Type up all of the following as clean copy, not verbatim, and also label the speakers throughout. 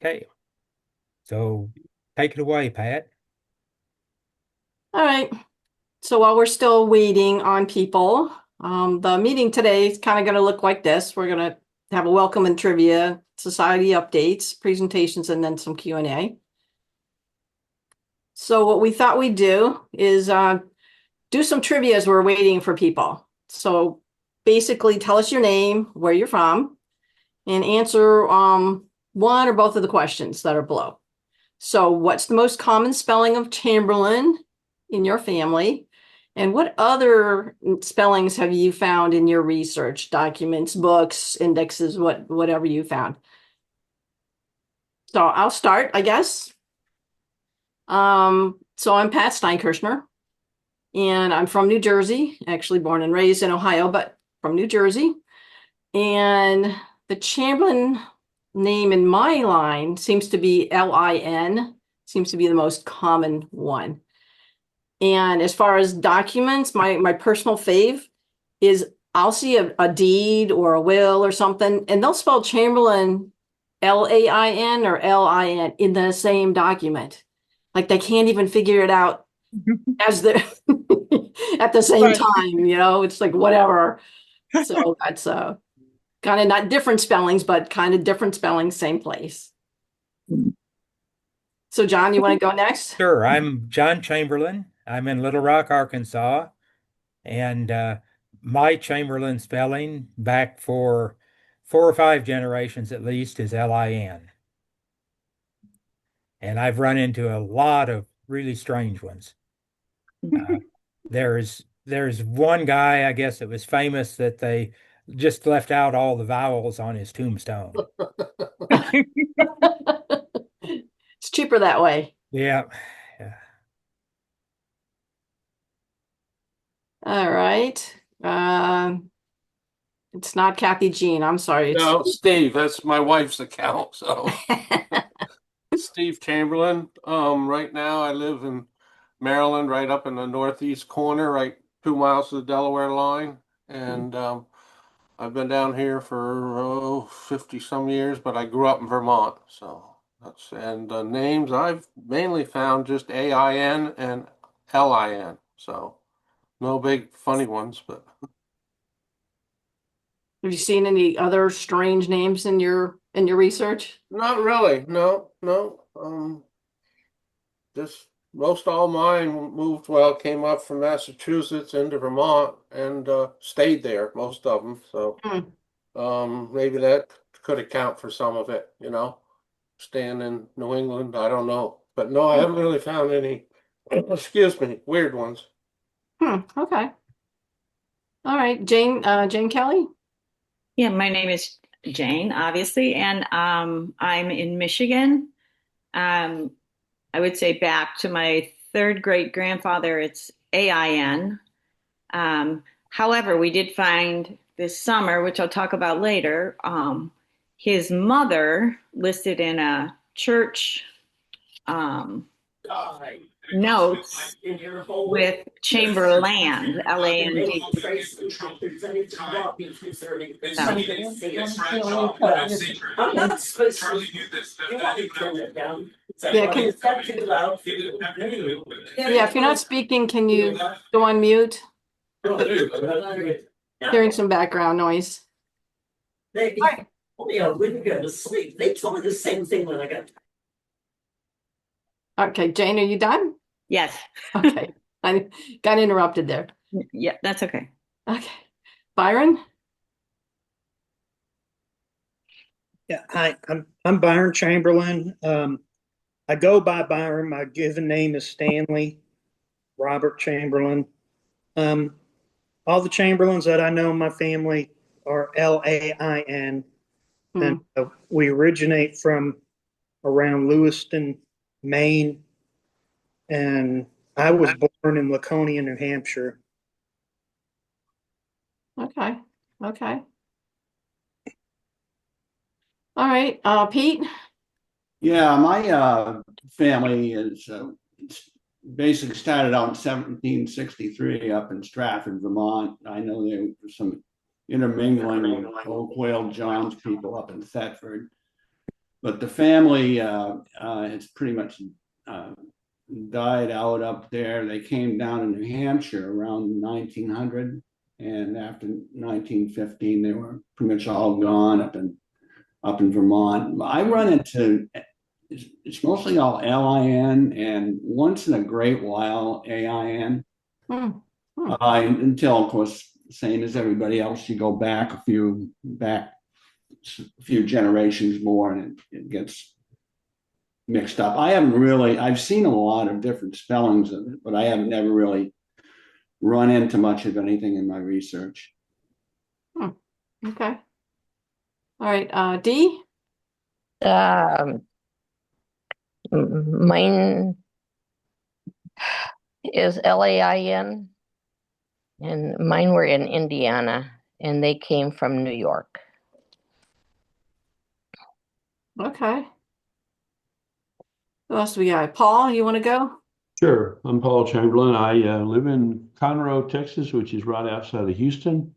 Speaker 1: Okay, so take it away, Pat.
Speaker 2: All right. So while we're still waiting on people, the meeting today is kind of going to look like this. We're going to have a welcome and trivia, society updates, presentations, and then some Q&A. So what we thought we'd do is do some trivia as we're waiting for people. So basically tell us your name, where you're from, and answer one or both of the questions that are below. So what's the most common spelling of Chamberlain in your family? And what other spellings have you found in your research, documents, books, indexes, whatever you found? So I'll start, I guess. So I'm Pat Steinkirchner, and I'm from New Jersey, actually born and raised in Ohio, but from New Jersey. And the Chamberlain name in my line seems to be Lin, seems to be the most common one. And as far as documents, my personal fave is I'll see a deed or a will or something, and they'll spell Chamberlain Lain or Lin in the same document. Like they can't even figure it out as the at the same
Speaker 1: Right.
Speaker 2: time, it's like whatever. So that's kind of not different spellings, but kind of different spellings, same place. So John, you want to go next?
Speaker 1: Sure, I'm John Chamberlain. I'm in Little Rock, Arkansas, and my Chamberlain spelling back for 4 or 5 generations at least is Lin. And I've run into a lot of really strange ones. Uh, there's one guy, I guess it was famous that they just left out all the vowels on his tombstone.
Speaker 2: It's cheaper that way.
Speaker 1: Yeah. Yeah.
Speaker 2: All right. It's not Kathy Jean. I'm sorry. It's
Speaker 3: No, Steve, that's my wife's account. So Steve Chamberlain. Right now I live in Maryland, right up in the northeast corner, right 2 miles to the Delaware line. And I've been down here for 50 some years, but I grew up in Vermont. So that's and names I've mainly found just AIN and LIN. So no big funny ones, but
Speaker 2: Have you seen any other strange names in your research?
Speaker 3: not really. No, no. Just most all mine moved well, came up from Massachusetts into Vermont and stayed there, most of them. So
Speaker 2: Hmm.
Speaker 3: maybe that could account for some of it, staying in New England. I don't know. But no, I haven't really found any, excuse me, weird ones.
Speaker 2: Okay. All right. Jane Kelly.
Speaker 4: Yeah, my name is Jane, obviously, and I'm in Michigan. Um, I would say back to my third great grandfather, it's AIN. However, we did find this summer, which I'll talk about later, his mother listed in a church um, notes with Chamberland, Land.
Speaker 2: Yeah, yeah, if you're not speaking, can you go on mute? Hearing some background noise.
Speaker 5: They
Speaker 2: All
Speaker 5: wouldn't go to sleep. They told me the same thing when I got.
Speaker 2: right. Okay, Jane, are you done?
Speaker 4: Yes.
Speaker 2: Okay. I got interrupted there.
Speaker 4: Yeah, that's okay.
Speaker 2: Okay. Byron?
Speaker 6: Yeah, hi, I'm Byron Chamberlain. I go by Byron. My given name is Stanley Robert Chamberlain. Um, all the Chamberlains that I know in my family are Lain, and
Speaker 2: Hmm.
Speaker 6: we originate from around Lewiston, Maine, and I was born in Laconia, New Hampshire.
Speaker 2: Okay. Okay. All right. Pete?
Speaker 7: Yeah, my family is basically started out in 1763 up in Stratford, Vermont. I know there was some intermingling with Oak Whale John's people up in Thetford. but the family it's pretty much died out up there. They came down in New Hampshire around 1900, and after 1915, they were pretty much all gone up in Vermont. I run into it's mostly all LIN, and once in a great while AIN. Until, of course, same as everybody else, you go back a few generations more, and it gets mixed up. I've seen a lot of different spellings of it, but I haven't never really run into much of anything in my research.
Speaker 2: Okay. All right, D?
Speaker 8: Mine is LAIN, and mine were in Indiana, and they came from New York.
Speaker 2: Okay. Who else do we got? Paul, you want to go?
Speaker 9: Sure. I'm Paul Chamberlain. I live in Conroe, Texas, which is right outside of Houston.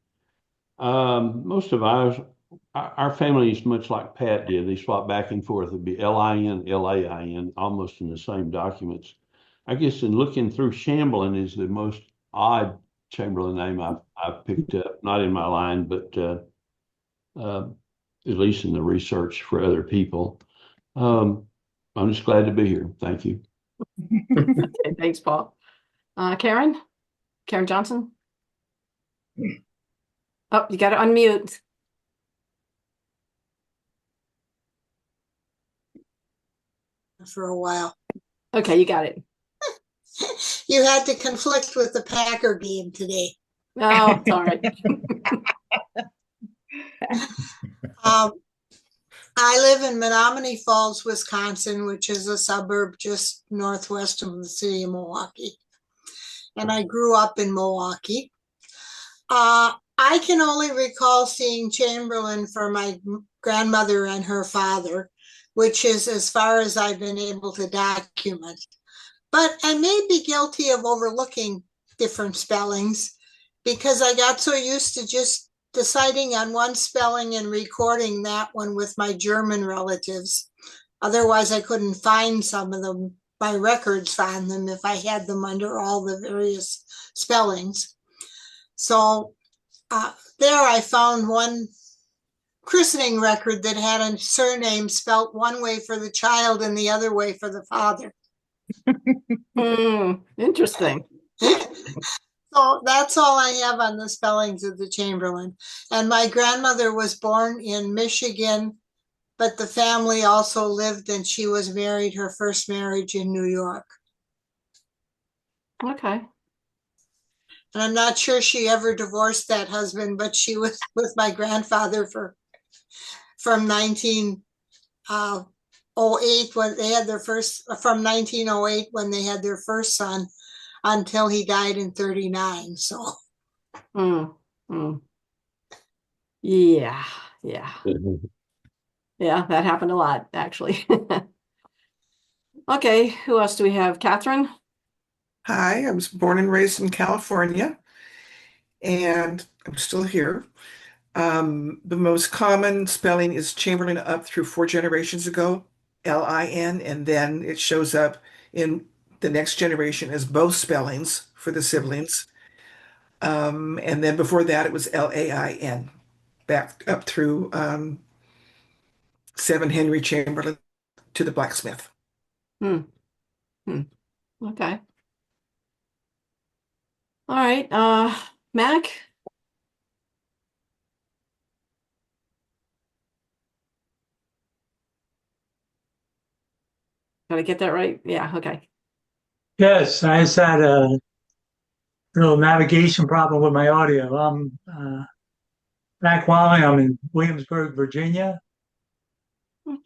Speaker 9: Most of our family is much like Pat did. They swap back and forth. It'd be LIN, LAIN, almost in the same documents. I guess in looking through, Chamberlain is the most odd Chamberlain name I've picked up. Not in my line, but at least in the research for other people. I'm just glad to be here. Thank you.
Speaker 2: Okay, thanks, Paul. Karen Johnson. Oh, you got to unmute.
Speaker 10: For a while.
Speaker 2: Okay, you got it.
Speaker 10: You had to conflict with the Packer game today.
Speaker 2: No, it's all right.
Speaker 10: I live in Menominee Falls, Wisconsin, which is a suburb just northwest of the city of Milwaukee. And I grew up in Milwaukee. I can only recall seeing Chamberlain for my grandmother and her father, which is as far as I've been able to document. But I may be guilty of overlooking different spellings because I got so used to just deciding on one spelling and recording that one with my German relatives. Otherwise, I couldn't find some of them, my records on them, if I had them under all the various spellings. So there I found one christening record that had a surname spelt one way for the child and the other way for the father.
Speaker 2: Interesting.
Speaker 10: So that's all I have on the spellings of the Chamberlain. And my grandmother was born in Michigan, but the family also lived, and she was married, her first marriage, in New York.
Speaker 2: Okay.
Speaker 10: And I'm not sure she ever divorced that husband, but she was with my grandfather from 1908 when they had their first, from 1908 when they had their first son, until he died in 39. So
Speaker 2: yeah, that happened a lot, actually. Okay, who else do we have? Catherine?
Speaker 11: Hi, I was born and raised in California, and I'm still here. The most common spelling is Chamberlain up through 4 generations ago, LIN, and then it shows up in the next generation as both spellings for the siblings. And then before that, it was LAIN, back up through 7 Henry Chamberlain to the blacksmith.
Speaker 2: Okay. All right, Mac? Did I get that right? Yeah, okay.
Speaker 12: Yes, I just had a little navigation problem with my audio. I'm Mac Wally. I'm in Williamsburg, Virginia.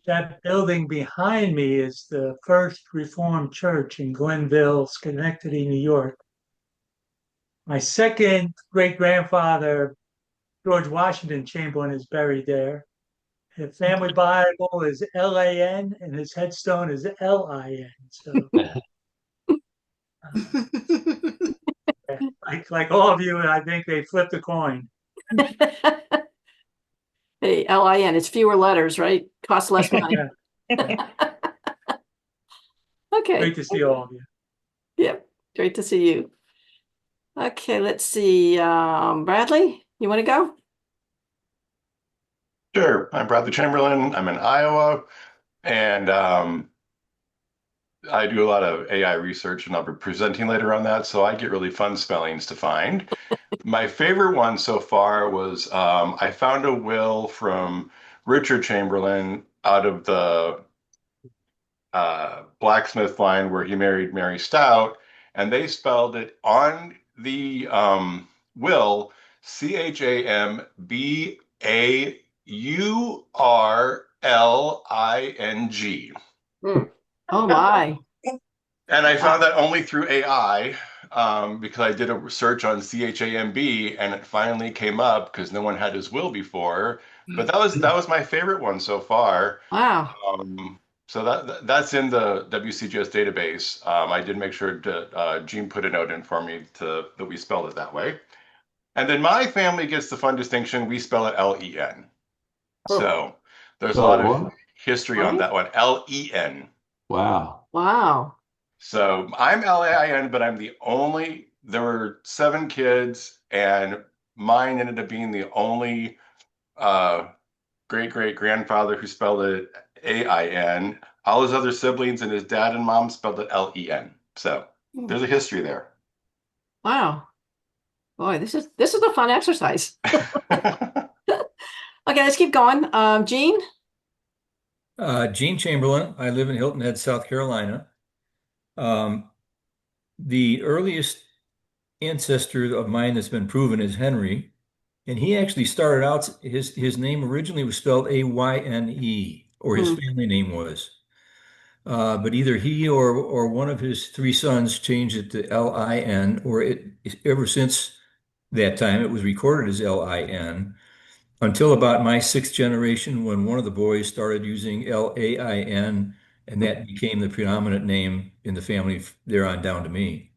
Speaker 12: That building behind me is the First Reformed Church in Glenville, Schenectady, New York. My second great-grandfather, George Washington Chamberlain, is buried there. His family Bible is LAN, and his headstone is LIN. So, like all of you, I think they flipped a coin.
Speaker 2: Hey, LIN, it's fewer letters, right? Costs less money. Okay.
Speaker 12: Great to see all of you.
Speaker 2: Yep. Great to see you. Okay, let's see. Bradley, you want to go?
Speaker 13: Sure. I'm Bradley Chamberlain. I'm in Iowa, and I do a lot of AI research, and I'll be presenting later on that. So I get really fun spellings to find. My favorite one so far was I found a will from Richard Chamberlain out of the blacksmith line where he married Mary Stout, and they spelled it on the will Chamberling.
Speaker 2: Oh my.
Speaker 13: And I found that only through AI because I did a search on CHAMB and it finally came up because no one had his will before. But that was my favorite one so far.
Speaker 2: Wow.
Speaker 13: So that's in the WCGS database. I did make sure to Gene put a note in for me that we spelled it that way. And then my family gets the fun distinction. We spell it Len. So there's a lot of history on that one. Len.
Speaker 9: Wow.
Speaker 2: Wow.
Speaker 13: So I'm Lain, but there were 7 kids, and mine ended up being the only great-great-grandfather who spelled it Ain. All his other siblings and his dad and mom spelled it Len. So there's a history there.
Speaker 2: Wow. Boy, this is a fun exercise. Okay, let's keep going. Gene?
Speaker 14: Gene Chamberlain. I live in Hilton Head, South Carolina. The earliest ancestor of mine that's been proven is Henry, and he actually started out, his name originally was spelled Ayne, or his family name was. But either he or one of his 3 sons changed it to Lin, or ever since that time it was recorded as Lin until about my 6th generation when one of the boys started using Lain, and that became the predominant name in the family there on down to me.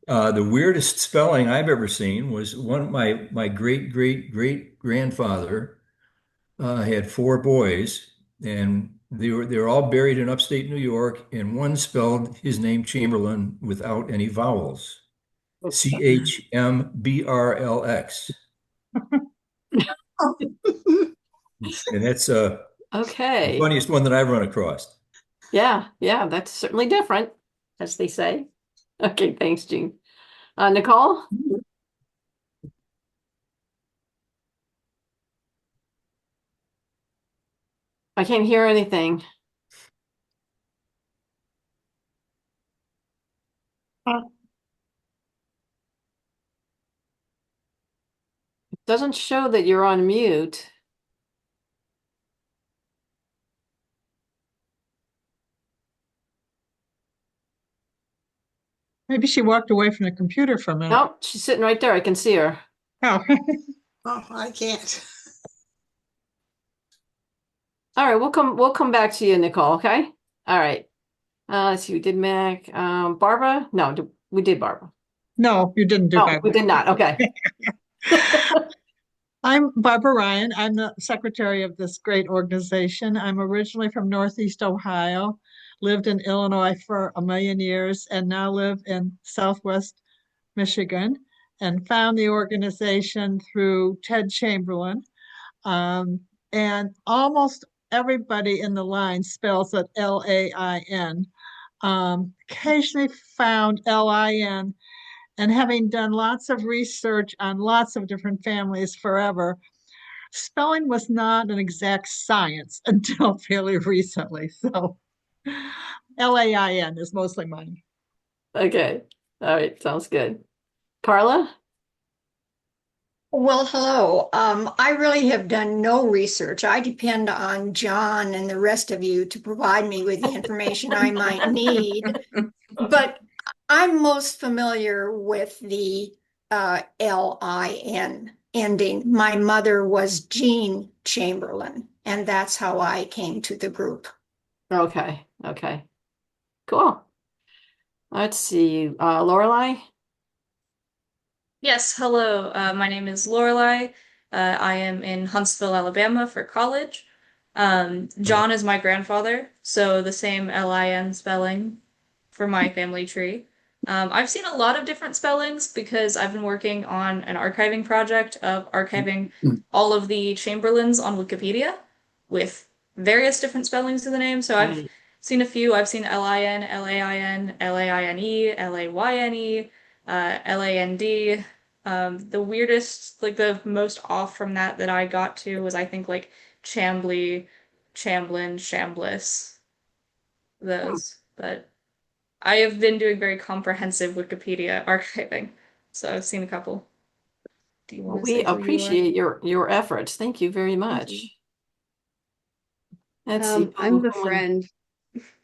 Speaker 14: The weirdest spelling I've ever seen was my great-great-great-grandfather had 4 boys, and they were all buried in upstate New York, and one spelled his name Chamberlain without any vowels. Chmbrlx. And that's the
Speaker 2: Okay.
Speaker 14: funniest one that I've run across.
Speaker 2: Yeah, that's certainly different, as they say. Okay, thanks, Gene. Nicole? I can't hear anything. It doesn't show that you're on mute.
Speaker 15: Maybe she walked away from the computer for a minute.
Speaker 2: Nope, she's sitting right there. I can see her.
Speaker 15: Oh.
Speaker 10: Oh, I can't.
Speaker 2: All right, we'll come back to you, Nicole, okay? All right. Let's see, we did Mac. Barbara? No, we did Barbara.
Speaker 15: No, you didn't do
Speaker 2: No,
Speaker 15: Barbara.
Speaker 2: we did not. Okay.
Speaker 15: I'm Barbara Ryan. I'm the secretary of this great organization. I'm originally from Northeast Ohio, lived in Illinois for a million years, and now live in Southwest Michigan, and found the organization through Ted Chamberlain. And almost everybody in the line spells it Lain. Occasionally found Lin, and having done lots of research on lots of different families forever, spelling was not an exact science until fairly recently. So Lain is mostly mine.
Speaker 2: Okay. All right. Sounds good. Carla?
Speaker 16: Well, hello. I really have done no research. I depend on John and the rest of you to provide me with the information I might need. But I'm most familiar with the Lin ending. My mother was Jean Chamberlain, and that's how I came to the group.
Speaker 2: Okay. Okay. Cool. Let's see. Lorelai?
Speaker 17: Yes, hello. My name is Lorelai. I am in Huntsville, Alabama for college. John is my grandfather, so the same Lin spelling for my family tree. I've seen a lot of different spellings because I've been working on an archiving project of archiving all of the Chamberlains on Wikipedia with various different spellings of the name. So I've seen a few. I've seen Lin, Lain, Laine, Layne, Land. The weirdest, like the most off from that I got to was I think like Chambly, Chamblin, Chambliss, those. But I have been doing very comprehensive Wikipedia archiving, so I've seen a couple. Do you want to
Speaker 2: We
Speaker 17: say who you are?
Speaker 2: appreciate your efforts. Thank you very much. Let's see.
Speaker 18: I'm the friend.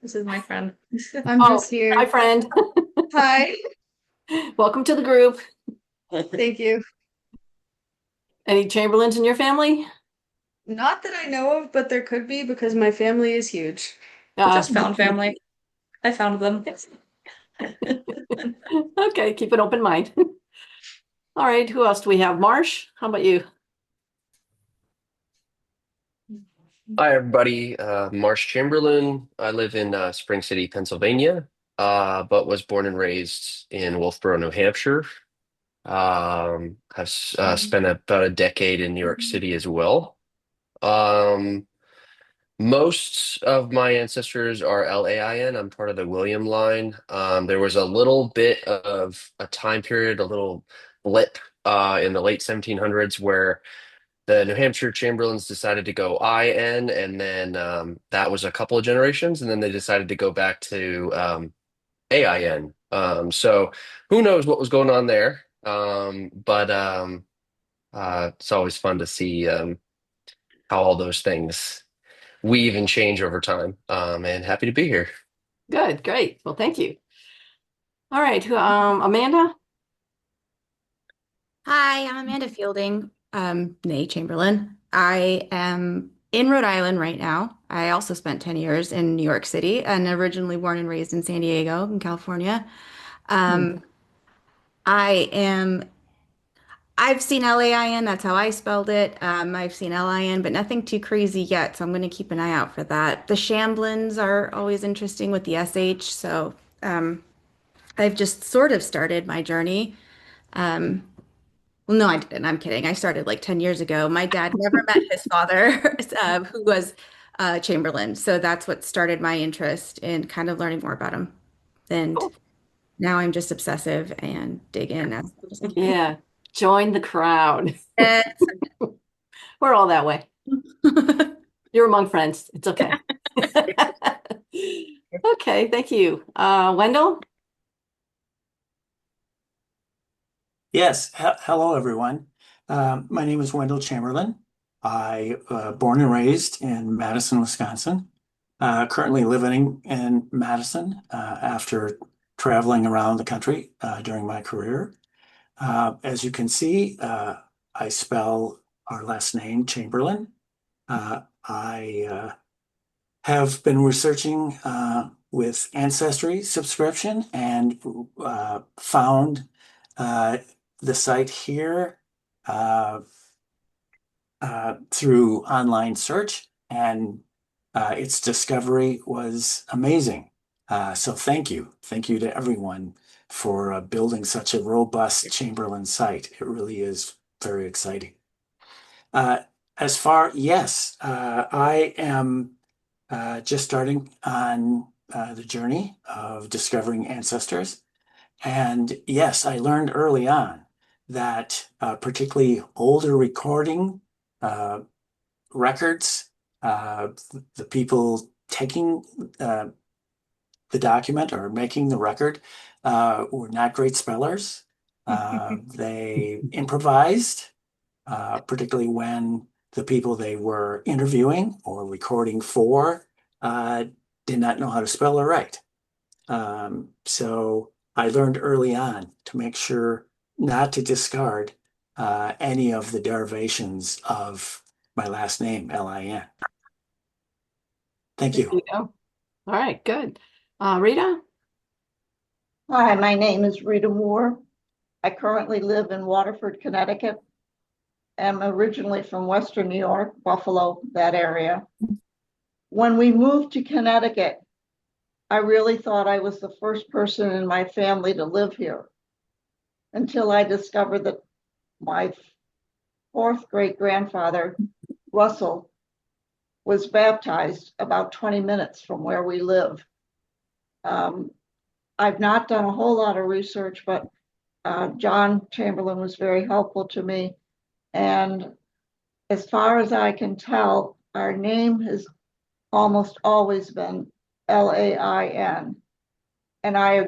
Speaker 17: This is my friend.
Speaker 18: I'm just here.
Speaker 2: Hi, friend.
Speaker 18: Hi.
Speaker 2: Welcome to the group.
Speaker 18: Thank you.
Speaker 2: Any Chamberlains in your family?
Speaker 18: Not that I know of, but there could be because my family is huge.
Speaker 17: Just found family. I found them.
Speaker 2: Okay, keep an open mind. All right, who else do we have? Marsh, how about you?
Speaker 19: Hi, everybody. Marsh Chamberlain. I live in Spring City, Pennsylvania, but was born and raised in Wolfboro, New Hampshire. Have spent about a decade in New York City as well. Most of my ancestors are LAIN. I'm part of the William line. There was a little bit of a time period, a little blip in the late 1700s where the New Hampshire Chamberlains decided to go IN, and then that was a couple of generations, and then they decided to go back to AIN. So who knows what was going on there? But it's always fun to see how all those things weave and change over time. And happy to be here.
Speaker 2: Good, great. Well, thank you. All right, Amanda?
Speaker 20: Hi, I'm Amanda Fielding, née Chamberlain. I am in Rhode Island right now. I also spent 10 years in New York City and originally born and raised in San Diego in California. I've seen LAIN, that's how I spelled it. I've seen LIN, but nothing too crazy yet, so I'm going to keep an eye out for that. The Shamblins are always interesting with the SH, so I've just sort of started my journey. Well, no, I didn't. I'm kidding. I started like 10 years ago. My dad never met his father, who was Chamberlain. So that's what started my interest in kind of learning more about him. And now I'm just obsessive and dig in.
Speaker 2: Yeah, join the crowd. We're all that way. You're among friends. It's okay. Okay, thank you. Wendell?
Speaker 21: Yes. Hello, everyone. My name is Wendell Chamberlain. I born and raised in Madison, Wisconsin. Currently living in Madison after traveling around the country during my career. As you can see, I spell our last name Chamberlain. I have been researching with Ancestry subscription and found the site here through online search, and its discovery was amazing. So thank you. Thank you to everyone for building such a robust Chamberlain site. It really is very exciting. Yes, I am just starting on the journey of discovering ancestors. And yes, I learned early on that particularly older recording records, the people taking the document or making the record were not great spellers. They improvised, particularly when the people they were interviewing or recording for did not know how to spell or write. So I learned early on to make sure not to discard any of the derivations of my last name, Lin. Thank you.
Speaker 2: There you go. All right, good. Rita?
Speaker 22: Hi, my name is Rita Moore. I currently live in Waterford, Connecticut. I'm originally from Western New York, Buffalo, that area. When we moved to Connecticut, I really thought I was the first person in my family to live here until I discovered that my fourth great grandfather, Russell, was baptized about 20 minutes from where we live. I've not done a whole lot of research, but John Chamberlain was very helpful to me. And as far as I can tell, our name has almost always been Lain. And I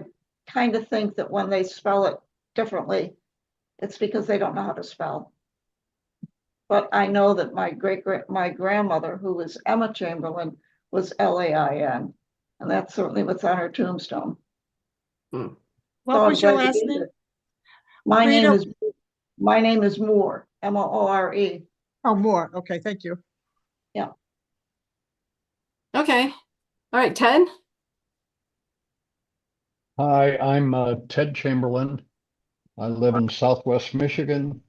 Speaker 22: kind of think that when they spell it differently, it's because they don't know how to spell. But I know that my grandmother, who was Emma Chamberlain, was Lain. And that's certainly what's on her tombstone.
Speaker 15: What
Speaker 22: So
Speaker 15: was your last name?
Speaker 22: My
Speaker 15: Rita?
Speaker 22: name is Moore, Moore.
Speaker 15: Oh, Moore. Okay, thank you.
Speaker 22: Yeah.
Speaker 2: Okay. All right, Ted.
Speaker 1: Hi, I'm Ted Chamberlain. I live in Southwest Michigan.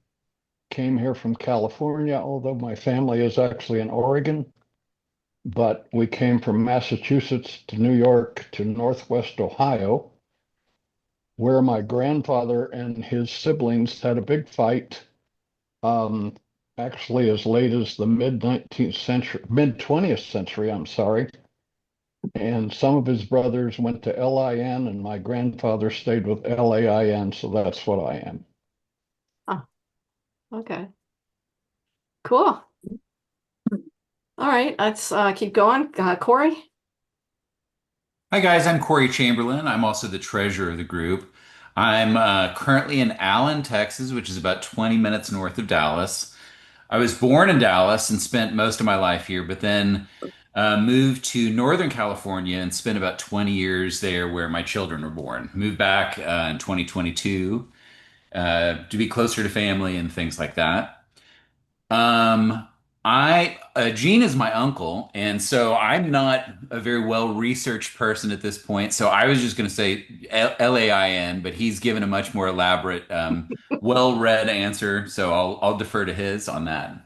Speaker 1: Came here from California, although my family is actually in Oregon. But we came from Massachusetts to New York to Northwest Ohio, where my grandfather and his siblings had a big fight, actually as late as the mid-19th century, mid-20th century, I'm sorry. And some of his brothers went to LIN, and my grandfather stayed with LAIN, so that's what I am.
Speaker 2: Oh, okay. Cool. All right, let's keep going. Corey?
Speaker 3: Hi guys, I'm Corey Chamberlain. I'm also the treasurer of the group. I'm currently in Allen, Texas, which is about 20 minutes north of Dallas. I was born in Dallas and spent most of my life here, but then moved to Northern California and spent about 20 years there where my children were born. Moved back in 2022 to be closer to family and things like that. Gene is my uncle, and so I'm not a very well-researched person at this point. So I was just going to say LAIN, but he's given a much more elaborate, well-read answer. So I'll defer to his on that.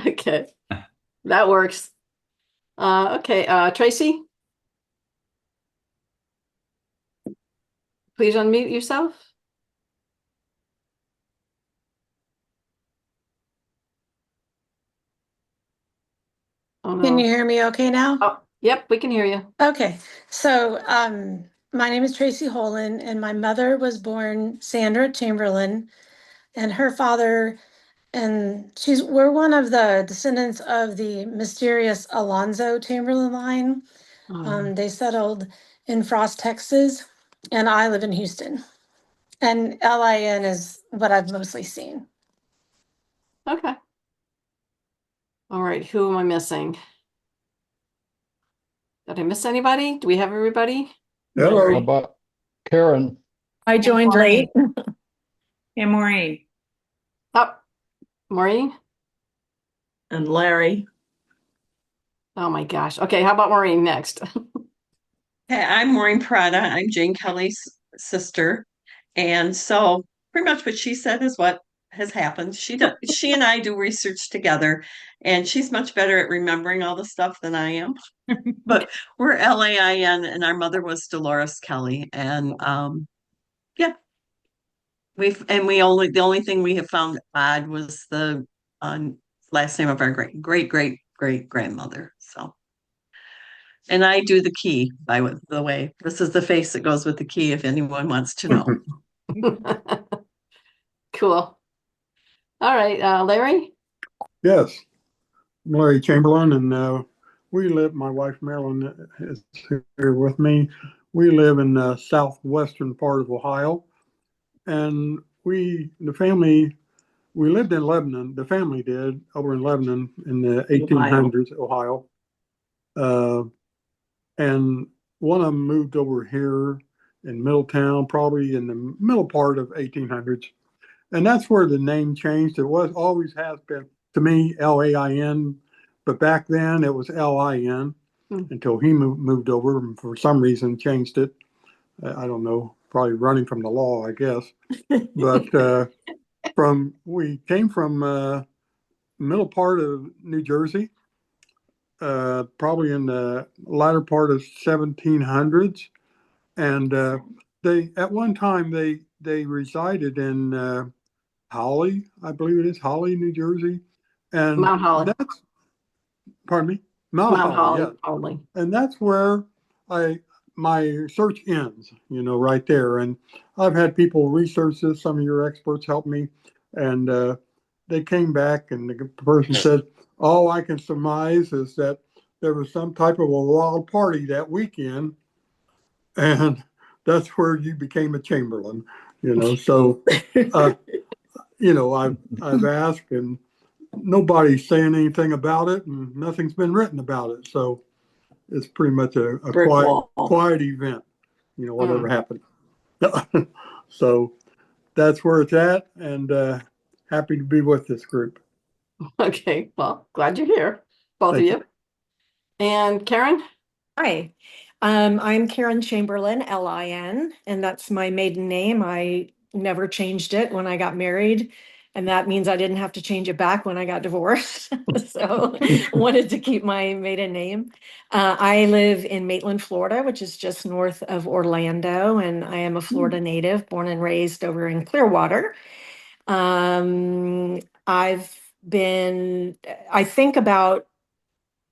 Speaker 2: Okay, that works. Okay, Tracy? Please unmute yourself. Oh, no.
Speaker 23: Can you hear me okay now?
Speaker 2: Oh, yep, we can hear you.
Speaker 23: Okay, so my name is Tracy Holan, and my mother was born Sandra Chamberlain, and her father, and we're one of the descendants of the mysterious Alonzo Chamberlain line. They settled in Frost, Texas, and I live in Houston. And LIN is what I've mostly seen.
Speaker 2: Okay. All right, who am I missing? Did I miss anybody? Do we have everybody?
Speaker 1: Hello. How about Karen?
Speaker 4: I joined
Speaker 2: Maureen.
Speaker 4: late. Yeah, Maureen.
Speaker 2: Oh, Maureen?
Speaker 5: And Larry.
Speaker 2: Oh my gosh. Okay, how about Maureen next?
Speaker 24: Hey, I'm Maureen Prada. I'm Jane Kelly's sister. And so pretty much what she said is what has happened. She and I do research together, and she's much better at remembering all the stuff than I am. But we're LAIN, and our mother was Dolores Kelly. And yeah. The only thing we have found odd was the last name of our great grandmother. So, and I do the key, by the way. This is the face that goes with the key if anyone wants to know.
Speaker 2: Cool. All right, Larry?
Speaker 25: Yes, I'm Larry Chamberlain, and my wife Marilyn is here with me. We live in the southwestern part of Ohio, and we lived in Lebanon. The family did over in Lebanon in the 1800s, Ohio. And one of them moved over here in Middletown, probably in the middle part of 1800s. And that's where the name changed. It always has been, to me, LAIN, but back then it was LIN until he moved over and for some reason changed it. I don't know, probably running from the law, I guess. But we came from middle part of New Jersey, probably in the latter part of 1700s. And they at one time they resided in Holly, I believe it is Holly, New Jersey, and
Speaker 2: Mount Holly.
Speaker 25: that's pardon me, Mount
Speaker 2: Mount
Speaker 25: Holly,
Speaker 2: Holly,
Speaker 25: yes,
Speaker 2: Holly.
Speaker 25: and that's where I my search ends, right there. And I've had people research this. Some of your experts helped me, and they came back, and the person said, "All I can surmise is that there was some type of a wild party that weekend, and that's where you became a Chamberlain." So I've asked, and nobody's saying anything about it, and nothing's been written about it. So it's pretty much a
Speaker 2: Brick wall.
Speaker 25: quiet event, whatever happened. So that's where it's at, and happy to be with this group.
Speaker 2: Okay, well, glad you're here, both
Speaker 25: Thank
Speaker 2: of you. And Karen?
Speaker 6: Hi, I'm Karen Chamberlain, Lin, and that's my maiden name. I never changed it when I got married, and that means I didn't have to change it back when I got divorced. So wanted to keep my maiden name. I live in Maitland, Florida, which is just north of Orlando, and I am a Florida native, born and raised over in Clearwater. I've been, I think about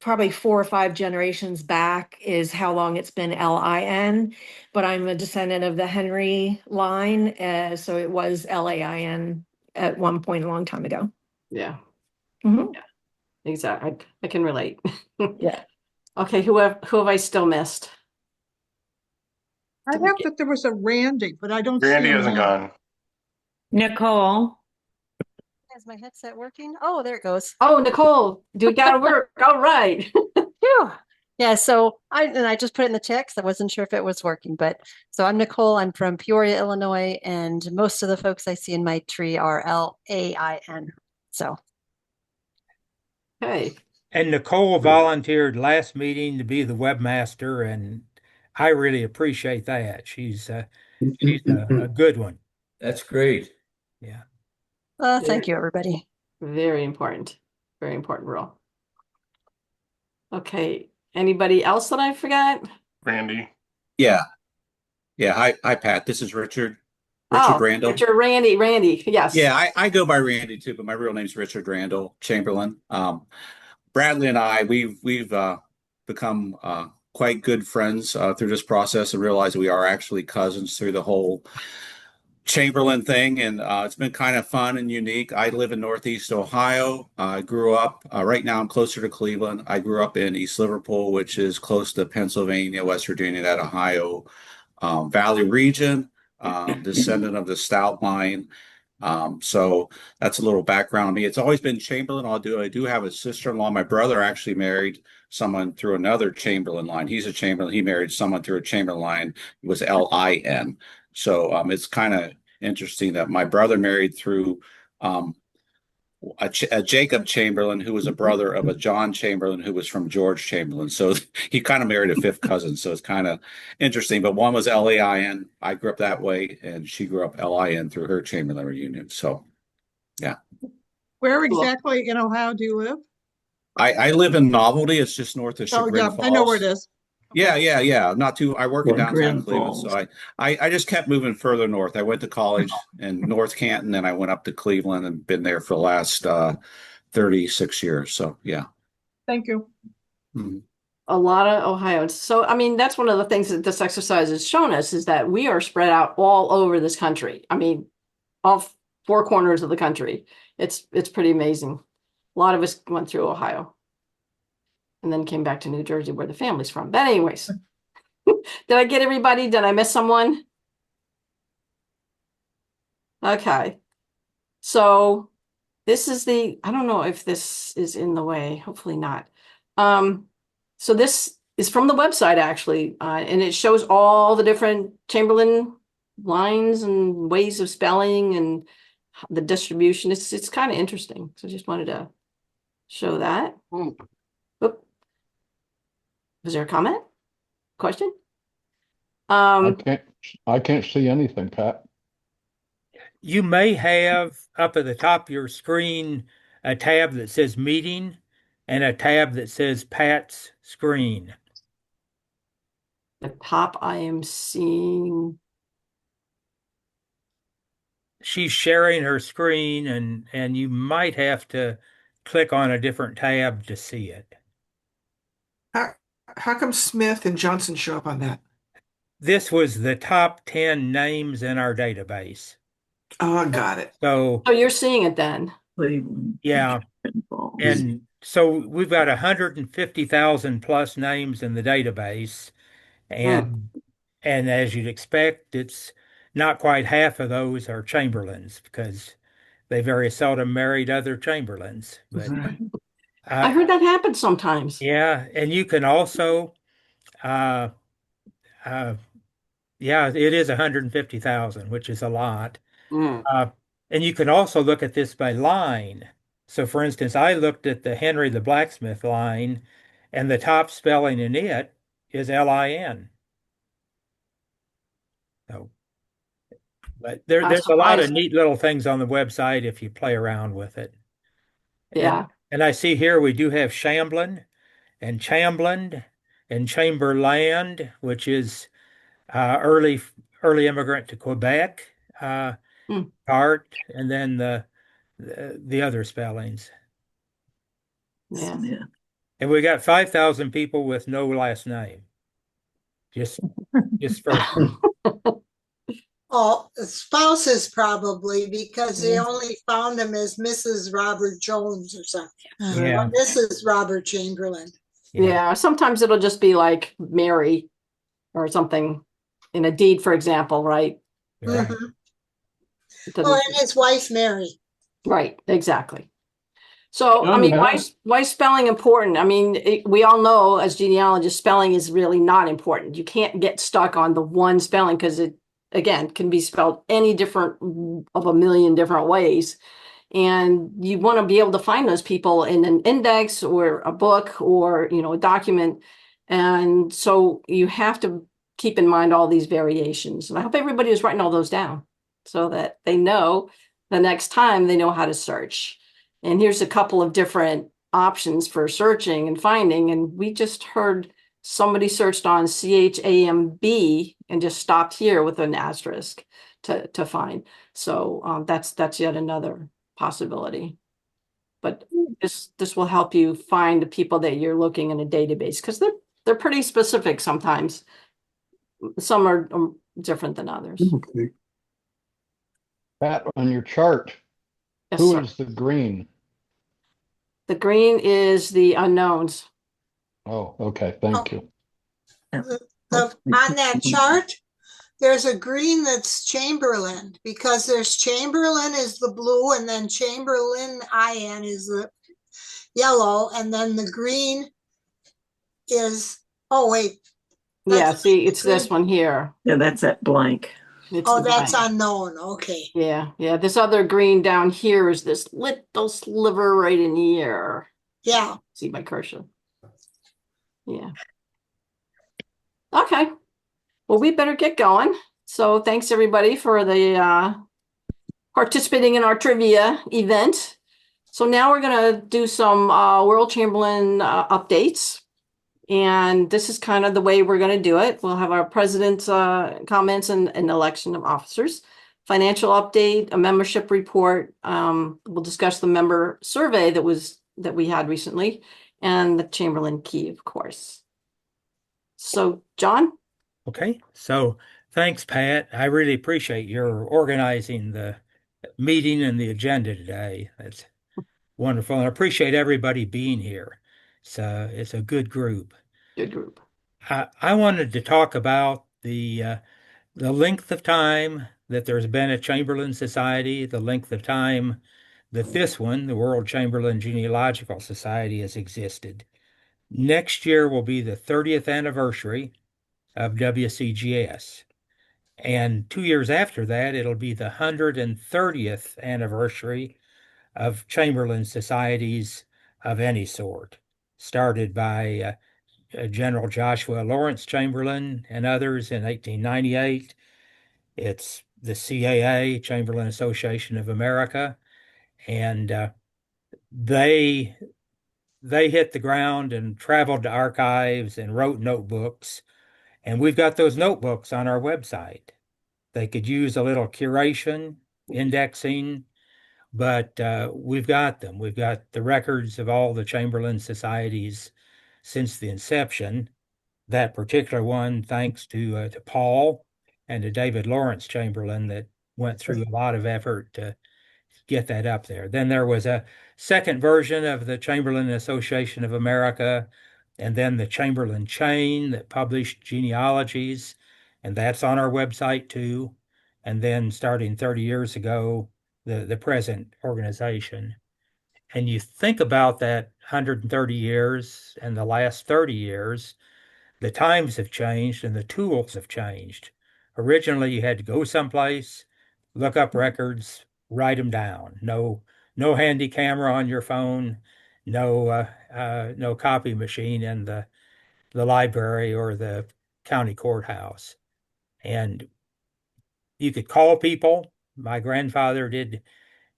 Speaker 6: probably 4 or 5 generations back is how long it's been Lin, but I'm a descendant of the Henry line, so it was Lain at one point a long time ago.
Speaker 2: Yeah.
Speaker 6: Mhm.
Speaker 2: Yeah, exactly. I can relate.
Speaker 6: Yeah.
Speaker 2: Okay, who have I still missed?
Speaker 15: I have that there was a Randy, but I don't see
Speaker 13: Randy
Speaker 15: him
Speaker 13: hasn't
Speaker 15: now.
Speaker 13: gone.
Speaker 4: Nicole.
Speaker 7: Is my headset working? Oh, there it goes.
Speaker 2: Oh, Nicole, do it gotta work. All right.
Speaker 7: Phew. Yeah, so I just put it in the text. I wasn't sure if it was working, but so I'm Nicole. I'm from Peoria, Illinois, and most of the folks I see in my tree are LAIN. So
Speaker 2: Okay.
Speaker 8: And Nicole volunteered last meeting to be the webmaster, and I really appreciate that. She's a good one.
Speaker 14: That's great.
Speaker 8: Yeah.
Speaker 7: thank you, everybody.
Speaker 2: Very important. Very important role. Okay. Anybody else that I forgot?
Speaker 13: Randy.
Speaker 3: Yeah. Yeah. Hi, Pat. This is Richard. Richard Randall.
Speaker 2: Richard Randy. Yes.
Speaker 3: Yeah, I go by Randy too, but my real name's Richard Randall Chamberlain. Bradley and I, we've become quite good friends through this process and realize we are actually cousins through the whole Chamberlain thing, and it's been kind of fun and unique. I live in Northeast Ohio. I grew up, right now I'm closer to Cleveland. I grew up in East Liverpool, which is close to Pennsylvania, West Virginia, that Ohio Valley region, descendant of the Stout line. So that's a little background on me. It's always been Chamberlain. I do have a sister-in-law. My brother actually married someone through another Chamberlain line. He's a Chamberlain. He married someone through a Chamberlain line. It was Lin. So it's kind of interesting that my brother married through a Jacob Chamberlain, who was a brother of a John Chamberlain, who was from George Chamberlain. So he kind of married a fifth cousin. So it's kind of interesting. But one was Lain. I grew up that way, and she grew up Lin through her Chamberlain reunion. So, yeah.
Speaker 15: Where exactly in Ohio do you live?
Speaker 3: I live in Novelty. It's just north of
Speaker 15: Oh,
Speaker 3: Chagrin
Speaker 15: yeah,
Speaker 3: Falls.
Speaker 15: I know where it is.
Speaker 3: Yeah. Not too. I work in downtown
Speaker 5: Chagrin
Speaker 3: Cleveland,
Speaker 5: Falls.
Speaker 3: so I just kept moving further north. I went to college in North Canton, and I went up to Cleveland and been there for the last 36 years. So yeah.
Speaker 15: Thank you.
Speaker 3: Mhm.
Speaker 2: A lot of Ohioans. So, I mean, that's one of the things that this exercise has shown us is that we are spread out all over this country. I mean, all 4 corners of the country. It's pretty amazing. A lot of us went through Ohio and then came back to New Jersey where the family's from. But anyways, did I get everybody? Did I miss someone? Okay. So this is I don't know if this is in the way, hopefully not. So this is from the website actually, and it shows all the different Chamberlain lines and ways of spelling and the distribution. It's kind of interesting. So just wanted to show that. Oop. Was there a comment? Question?
Speaker 1: I can't see anything, Pat.
Speaker 8: You may have up at the top of your screen a tab that says meeting. and a tab that says Pat's screen.
Speaker 2: The top I am seeing.
Speaker 8: She's sharing her screen, and you might have to click on a different tab to see it.
Speaker 9: How come Smith and Johnson show up on that?
Speaker 8: This was the top 10 names in our database.
Speaker 9: Oh, got it.
Speaker 8: So
Speaker 2: Oh, you're seeing it then.
Speaker 8: yeah. And so we've got 150,000 plus names in the database. And as you'd expect, it's not quite half of those are Chamberlains because they very seldom married other Chamberlains. But
Speaker 2: I heard that happen sometimes.
Speaker 8: yeah, and you can also uh yeah, it is 150,000, which is a lot. And you can also look at this by line. So, for instance, I looked at the Henry the Blacksmith line, and the top spelling in it is Lin. So, but there's a lot of neat little things on the website if you play around with it.
Speaker 2: Yeah.
Speaker 8: And I see here we do have Chamblin and Chamberlain and Chamberland, which is early immigrant to Quebec part, and then the other spellings.
Speaker 2: Yeah.
Speaker 8: And we got 5,000 people with no last name. Just first.
Speaker 10: Oh, spouses probably, because they only found him as Mrs. Robert Jones or something.
Speaker 8: Yeah.
Speaker 10: Or Mrs. Robert Chamberlain.
Speaker 2: Yeah. Sometimes it'll just be like Mary or something in a deed, for example, right?
Speaker 10: Mhm. Oh, and his wife Mary.
Speaker 2: Right, exactly. So, I mean, why is spelling important? I mean, we all know as genealogists, spelling is really not important. You can't get stuck on the one spelling because it, again, can be spelled any different of a million different ways. And you want to be able to find those people in an index or a book or, a document. And so you have to keep in mind all these variations. And I hope everybody is writing all those down so that they know the next time they know how to search. And here's a couple of different options for searching and finding. And we just heard somebody searched on CHAMB and just stopped here with an asterisk to find. So that's yet another possibility. But this will help you find the people that you're looking in a database because they're pretty specific sometimes. Some are different than others.
Speaker 1: Okay. Pat, on your chart,
Speaker 2: Yes,
Speaker 1: who
Speaker 2: sir.
Speaker 1: is the green?
Speaker 2: The green is the unknowns.
Speaker 1: Oh, okay. Thank you.
Speaker 10: On that chart, there's a green that's Chamberlain, because there's Chamberlain is the blue, and then Chamberlain IN is the yellow, and then the green is, oh wait.
Speaker 2: Yeah, see, it's this one here.
Speaker 5: Yeah, that's that blank.
Speaker 10: Oh, that's unknown. Okay.
Speaker 2: Yeah. This other green down here is this little sliver right in here.
Speaker 10: Yeah.
Speaker 2: See my cursor. Yeah. Okay. Well, we better get going. So thanks everybody for the participating in our trivia event. So now we're gonna do some World Chamberlain updates. And this is kind of the way we're going to do it. We'll have our president's comments and an election of officers, financial update, a membership report. We'll discuss the member survey that we had recently, and the Chamberlain key, of course. So, John?
Speaker 8: Okay. So thanks, Pat. I really appreciate your organizing the meeting and the agenda today. That's wonderful. And I appreciate everybody being here. It's a good group.
Speaker 2: Good group.
Speaker 8: I wanted to talk about the length of time that there's been a Chamberlain Society, the length of time that this one, the World Chamberlain Genealogical Society, has existed. Next year will be the 30th anniversary of WCGS. And 2 years after that, it'll be the 130th anniversary of Chamberlain societies of any sort, started by General Joshua Lawrence Chamberlain and others in 1898. It's the CAA, Chamberlain Association of America, and they they hit the ground and traveled to archives and wrote notebooks. And we've got those notebooks on our website. They could use a little curation, indexing, but we've got them. We've got the records of all the Chamberlain societies since the inception. That particular one, thanks to Paul and to David Lawrence Chamberlain, that went through a lot of effort to get that up there. Then there was a second version of the Chamberlain Association of America, and then the Chamberlain chain that published genealogies, and that's on our website too. And then starting 30 years ago, the present organization. And you think about that 130 years and the last 30 years, the times have changed and the tools have changed. Originally, you had to go someplace, look up records, write them down. No handy camera on your phone, no copy machine in the library or the county courthouse. And you could call people. My grandfather did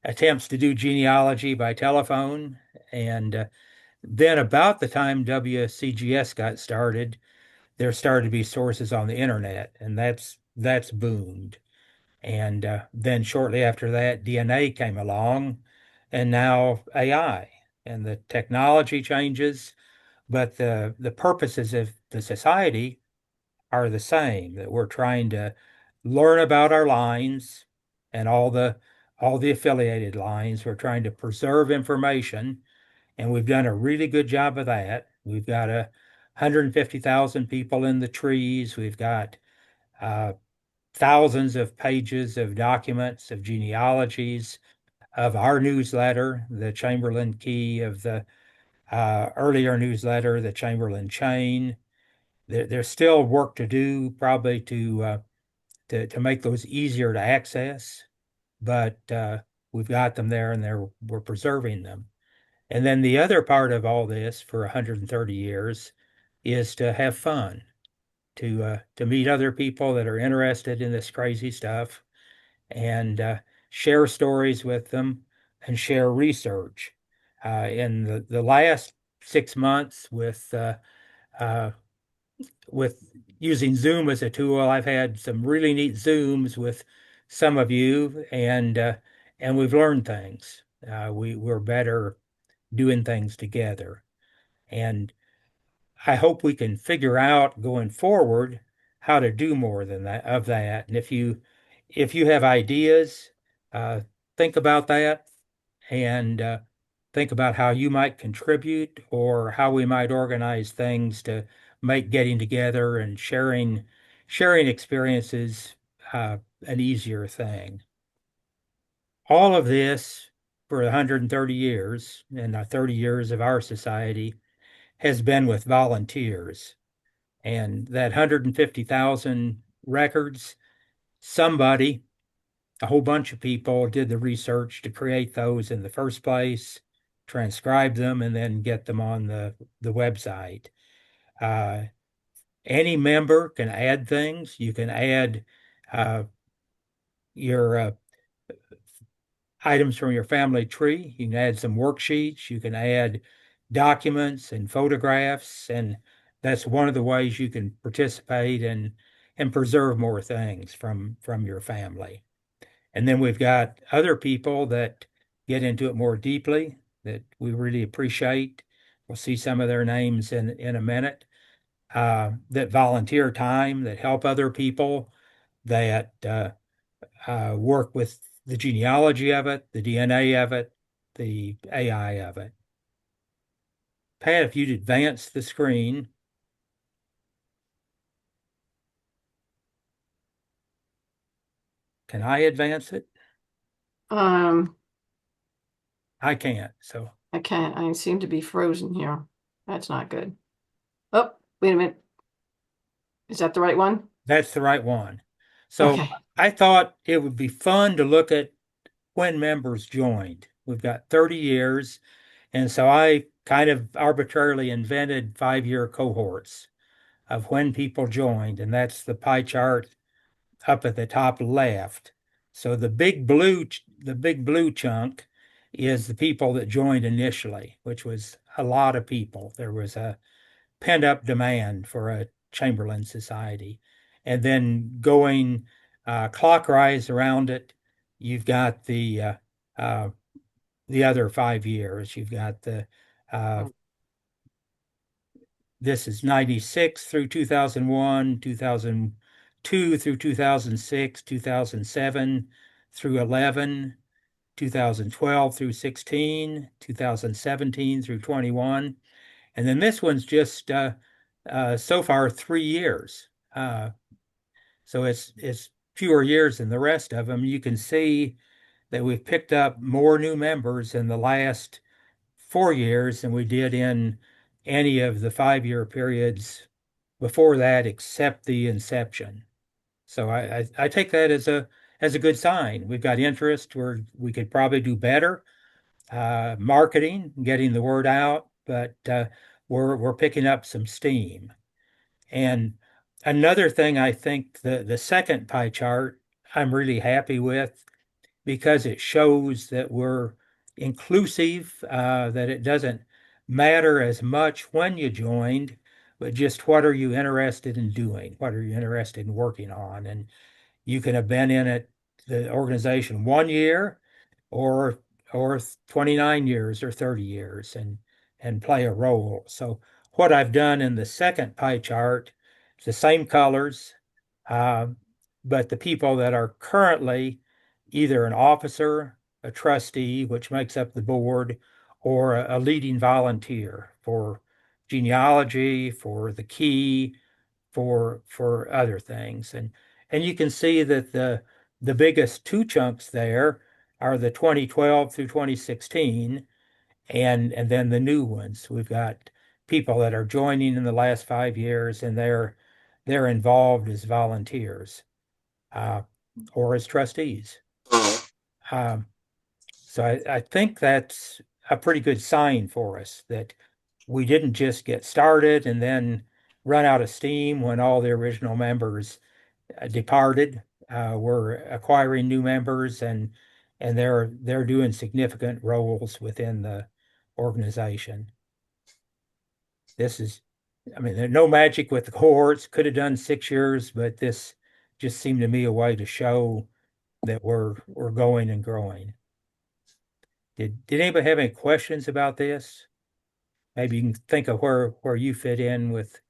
Speaker 8: attempts to do genealogy by telephone. And then about the time WCGS got started, there started to be sources on the internet, and that's boomed. And then shortly after that, DNA came along, and now AI. And the technology changes, but the purposes of the society are the same, that we're trying to learn about our lines and all the affiliated lines. We're trying to preserve information, and we've done a really good job of that. We've got 150,000 people in the trees. We've got thousands of pages of documents, of genealogies, of our newsletter, the Chamberlain Key, of the earlier newsletter, the Chamberlain Chain. There's still work to do, probably to make those easier to access, but we've got them there, and we're preserving them. And then the other part of all this for 130 years is to have fun, to meet other people that are interested in this crazy stuff, and share stories with them and share research. In the last 6 months with using Zoom as a tool, I've had some really neat Zooms with some of you, and we've learned things. We're better doing things together. And I hope we can figure out going forward how to do more than that of that. And if you have ideas, think about that, and think about how you might contribute or how we might organize things to make getting together and sharing experiences an easier thing. All of this for 130 years and 30 years of our society has been with volunteers. And that 150,000 records, somebody, a whole bunch of people did the research to create those in the first place, transcribe them, and then get them on the website. Any member can add things. You can add your items from your family tree. You can add some worksheets. You can add documents and photographs, and that's one of the ways you can participate and preserve more things from your family. And then we've got other people that get into it more deeply that we really appreciate. We'll see some of their names in a minute, that volunteer time, that help other people, that work with the genealogy of it, the DNA of it, the AI of it. Pat, if you'd advance the screen. Can I advance it? I can't, so.
Speaker 2: I can't. I seem to be frozen here. That's not good. Oh, wait a minute. Is that the right one?
Speaker 8: That's the right one. So
Speaker 2: Okay.
Speaker 8: I thought it would be fun to look at when members joined. We've got 30 years, and so I kind of arbitrarily invented 5-year cohorts of when people joined, and that's the pie chart up at the top left. So the big blue chunk is the people that joined initially, which was a lot of people. There was a pent-up demand for a Chamberlain Society. And then going clockwise around it, you've got the other 5 years. You've got this is 96 through 2001, 2002 through 2006, 2007 through 11, 2012 through 16, 2017 through 21. And then this one's just so far 3 years. So it's fewer years than the rest of them. You can see that we've picked up more new members in the last 4 years than we did in any of the 5 year periods before that, except the inception. So I take that as a good sign. We've got interest where we could probably do better marketing, getting the word out, but we're picking up some steam. And another thing, I think the second pie chart I'm really happy with because it shows that we're inclusive, that it doesn't matter as much when you joined, but just what are you interested in doing? What are you interested in working on? And you can have been in it, the organization 1 year or 29 years or 30 years and play a role. So what I've done in the second pie chart, it's the same colors, but the people that are currently either an officer, a trustee, which makes up the board, or a leading volunteer for genealogy, for the key, for other things. And you can see that the biggest two chunks there are the 2012 through 2016 and then the new ones. We've got people that are joining in the last 5 years and they're involved as volunteers or as trustees. So I think that's a pretty good sign for us that we didn't just get started and then run out of steam when all the original members departed. We're acquiring new members and they're doing significant roles within the organization. This is, I mean, there's no magic with the cohorts. Could have done 6 years, but this just seemed to me a way to show that we're going and growing. Did anybody have any questions about this? Maybe you can think of where you fit in with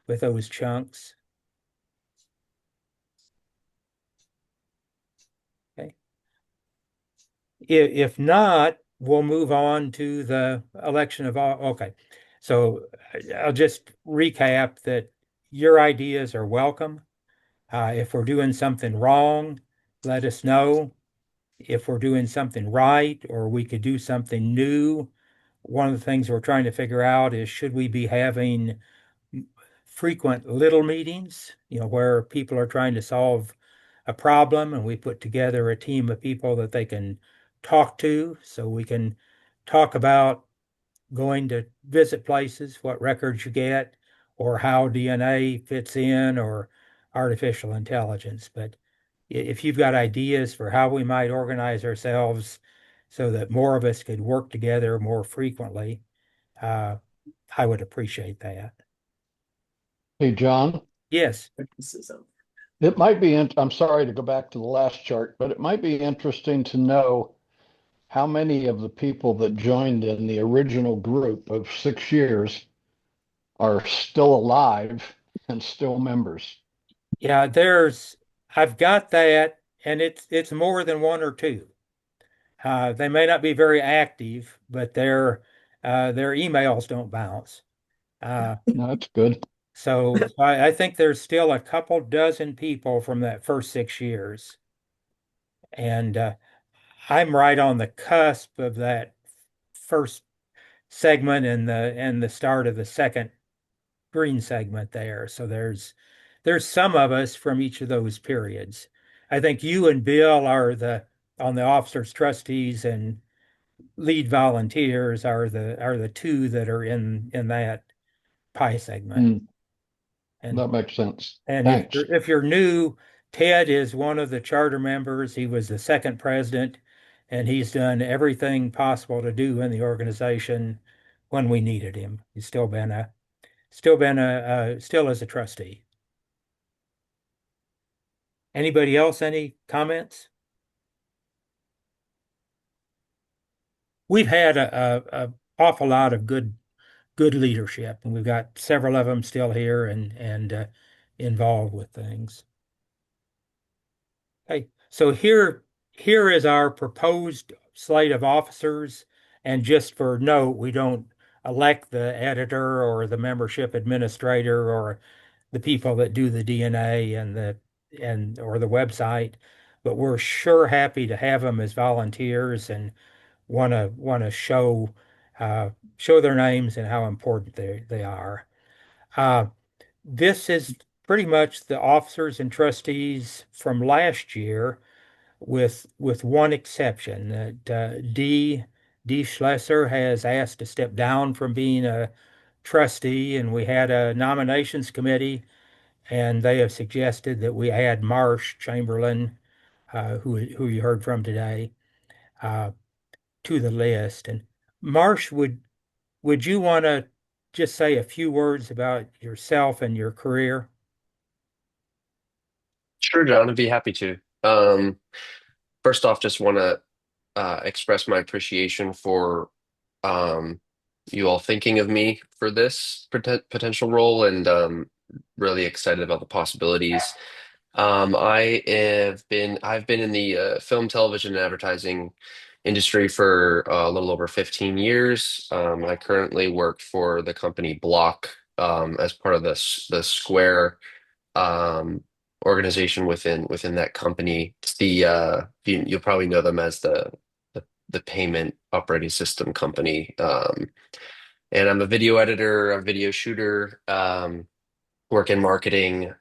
Speaker 8: those chunks. Okay. If not, we'll move on to the election of all. Okay. So I'll just recap that your ideas are welcome. If we're doing something wrong, let us know. If we're doing something right or we could do something new, one of the things we're trying to figure out is should we be having frequent little meetings, where people are trying to solve a problem and we put together a team of people that they can talk to so we can talk about going to visit places, what records you get, or how DNA fits in or artificial intelligence. But if you've got ideas for how we might organize ourselves so that more of us could work together more frequently, I would appreciate that.
Speaker 1: Hey, John.
Speaker 8: Yes.
Speaker 1: It might be, I'm sorry to go back to the last chart, but it might be interesting to know how many of the people that joined in the original group of 6 years are still alive and still members.
Speaker 8: Yeah, I've got that, and it's more than one or two. They may not be very active, but their emails don't bounce.
Speaker 1: That's good.
Speaker 8: So I think there's still a couple dozen people from that first 6 years. And I'm right on the cusp of that first segment and the start of the second green segment there. So there's some of us from each of those periods. I think you and Bill are on the officers, trustees, and lead volunteers are the two that are in that pie segment.
Speaker 1: And that makes sense.
Speaker 8: And
Speaker 1: Thanks.
Speaker 8: if you're new, Ted is one of the charter members. He was the second president, and he's done everything possible to do in the organization when we needed him. He's still as a trustee. Anybody else, any comments? We've had a awful lot of good leadership, and we've got several of them still here and involved with things. Okay, so here is our proposed slate of officers, and just for note, we don't elect the editor or the membership administrator or the people that do the DNA or the website, but we're sure happy to have them as volunteers and want to show their names and how important they are. This is pretty much the officers and trustees from last year, with one exception that D. Schlesser has asked to step down from being a trustee, and we had a nominations committee, and they have suggested that we add Marsh Chamberlain, who you heard from today, to the list. And Marsh, would you want to just say a few words about yourself and your career?
Speaker 19: Sure, John, I'd be happy to. First off, just want to express my appreciation for you all thinking of me for this potential role, and really excited about the possibilities. I've been in the film, television, and advertising industry for a little over 15 years. I currently work for the company Block as part of the Square organization within that company. It's you'll probably know them as the payment operating system company. And I'm a video editor, a video shooter, work in marketing.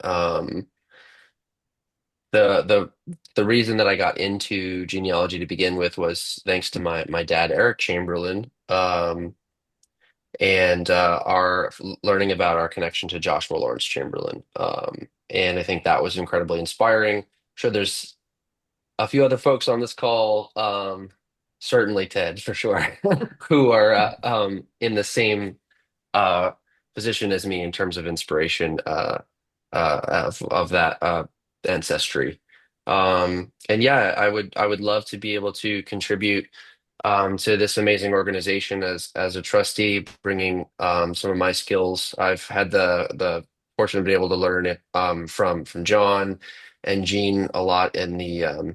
Speaker 19: The reason that I got into genealogy to begin with was thanks to my dad, Eric Chamberlain, and our learning about our connection to Joshua Lawrence Chamberlain. And I think that was incredibly inspiring. I'm sure there's a few other folks on this call, certainly Ted for sure, who are in the same uh, position as me in terms of inspiration of that ancestry. And yeah, I would love to be able to contribute to this amazing organization as a trustee, bringing some of my skills. I've had the fortune to be able to learn it from John and Jean a lot in the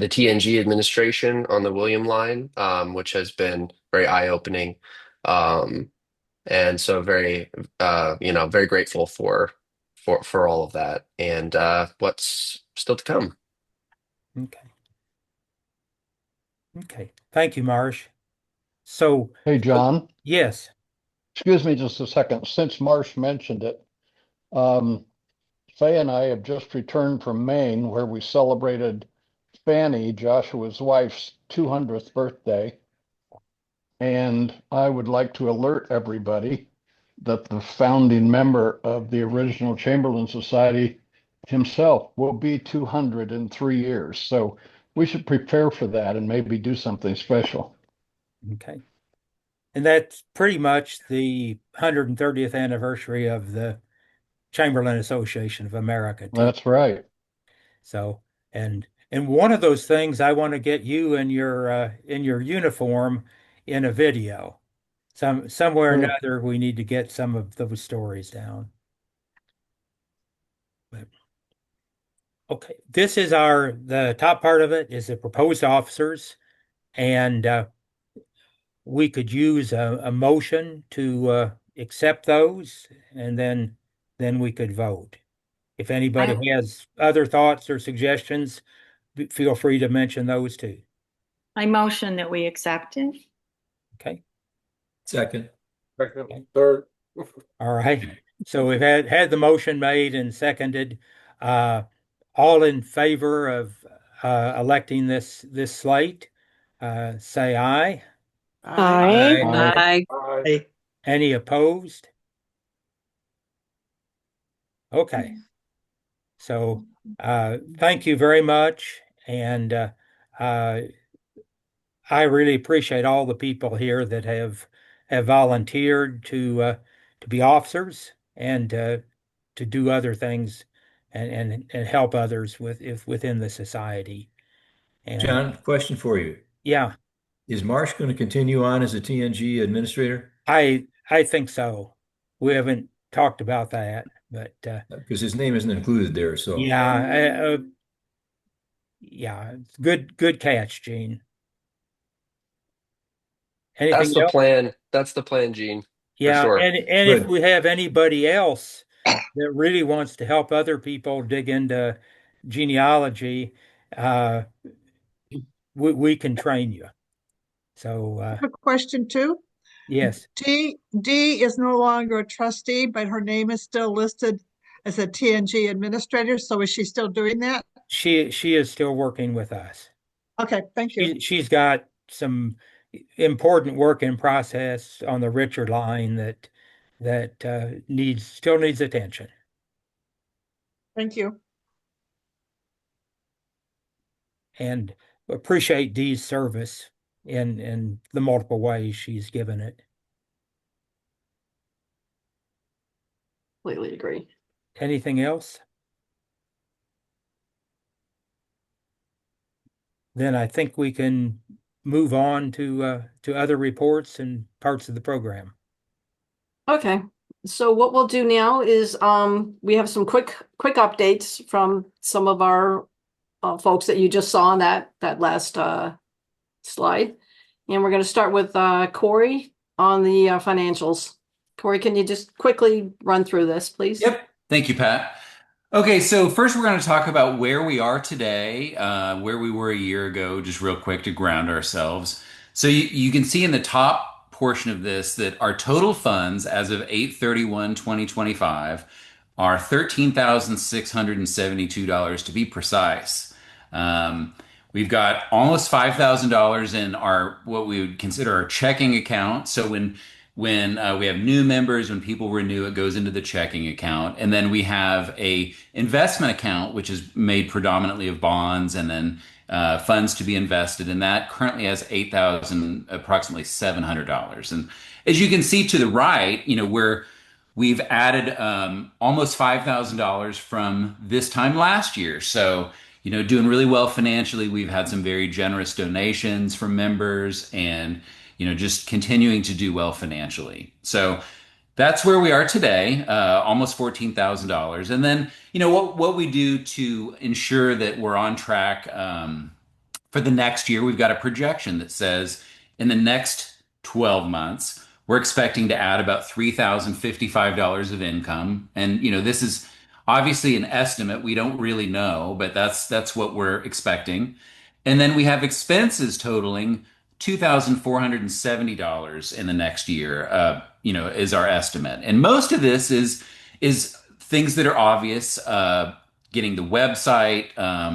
Speaker 19: TNG administration on the William line, which has been very eye-opening. Um, and so very very grateful for all of that and what's still to come.
Speaker 8: Okay. Okay. Thank you, Marsh. So,
Speaker 1: Hey, John,
Speaker 8: yes.
Speaker 1: excuse me just a second. Since Marsh mentioned it, um, Faye and I have just returned from Maine, where we celebrated Fanny, Joshua's wife's 200th birthday. And I would like to alert everybody that the founding member of the original Chamberlain Society himself will be 200 in 3 years. So we should prepare for that and maybe do something special.
Speaker 8: Okay. And that's pretty much the 130th anniversary of the Chamberlain Association of America, too.
Speaker 1: That's right.
Speaker 8: So, and one of those things, I want to get you in your uniform in a video. Somewhere or
Speaker 1: Sure.
Speaker 8: another, we need to get some of those stories down. But, okay, this is the top part of it is the proposed officers, and we could use a motion to accept those, and then we could vote. If anybody has other thoughts or suggestions, feel free to mention those too.
Speaker 4: I motion that we accept it.
Speaker 8: Okay.
Speaker 14: Second.
Speaker 8: Okay.
Speaker 25: Third.
Speaker 8: All right. So we've had the motion made and seconded. All in favor of electing this slate, say aye.
Speaker 6: Aye.
Speaker 1: Aye.
Speaker 24: Aye.
Speaker 8: Any opposed? Okay. So thank you very much. And I really appreciate all the people here that have volunteered to be officers and to do other things and help others within the society. And
Speaker 14: John, question for you.
Speaker 8: yeah,
Speaker 14: Is Marsh going to continue on as a TNG administrator?
Speaker 8: I think so. We haven't talked about that, but
Speaker 14: Because his name isn't included there, so.
Speaker 8: yeah, yeah, good catch, Gene.
Speaker 19: That's
Speaker 8: Anything
Speaker 19: the
Speaker 8: else?
Speaker 19: plan. That's the plan, Gene, for
Speaker 8: Yeah,
Speaker 19: sure.
Speaker 8: and if we have anybody else that really wants to help other people dig into genealogy, uh, we can train you. So
Speaker 15: I have a question too.
Speaker 8: yes,
Speaker 15: Dee is no longer a trustee, but her name is still listed as a TNG administrator. So is she still doing that?
Speaker 8: she is still working with us.
Speaker 15: Okay, thank you.
Speaker 8: She's got some important work in process on the Richard line that still needs attention.
Speaker 15: Thank you.
Speaker 8: And appreciate Dee's service in the multiple ways she's given it.
Speaker 2: Completely agree.
Speaker 8: Anything else? Then I think we can move on to other reports and parts of the program.
Speaker 2: Okay, so what we'll do now is we have some quick updates from some of our folks that you just saw on that last slide. And we're going to start with Corey on the financials. Corey, can you just quickly run through this, please?
Speaker 3: Yep. Thank you, Pat. Okay, so first we're going to talk about where we are today, where we were a year ago, just real quick to ground ourselves. So you can see in the top portion of this that our total funds as of 8/31/2025 are $13,672 to be precise. We've got almost $5,000 in our what we would consider our checking account. So when we have new members, when people renew, it goes into the checking account. And then we have a investment account, which is made predominantly of bonds and then funds to be invested. And that currently has approximately $700. And as you can see to the right, we've added almost $5,000 from this time last year. So, doing really well financially. We've had some very generous donations from members and just continuing to do well financially. So that's where we are today, almost $14,000. And then, what we do to ensure that we're on track for the next year, we've got a projection that says in the next 12 months, we're expecting to add about $3,055 of income. And, this is obviously an estimate. We don't really know, but that's what we're expecting. And then we have expenses totaling $2,470 in the next year, is our estimate. And most of this is things that are obvious, getting the website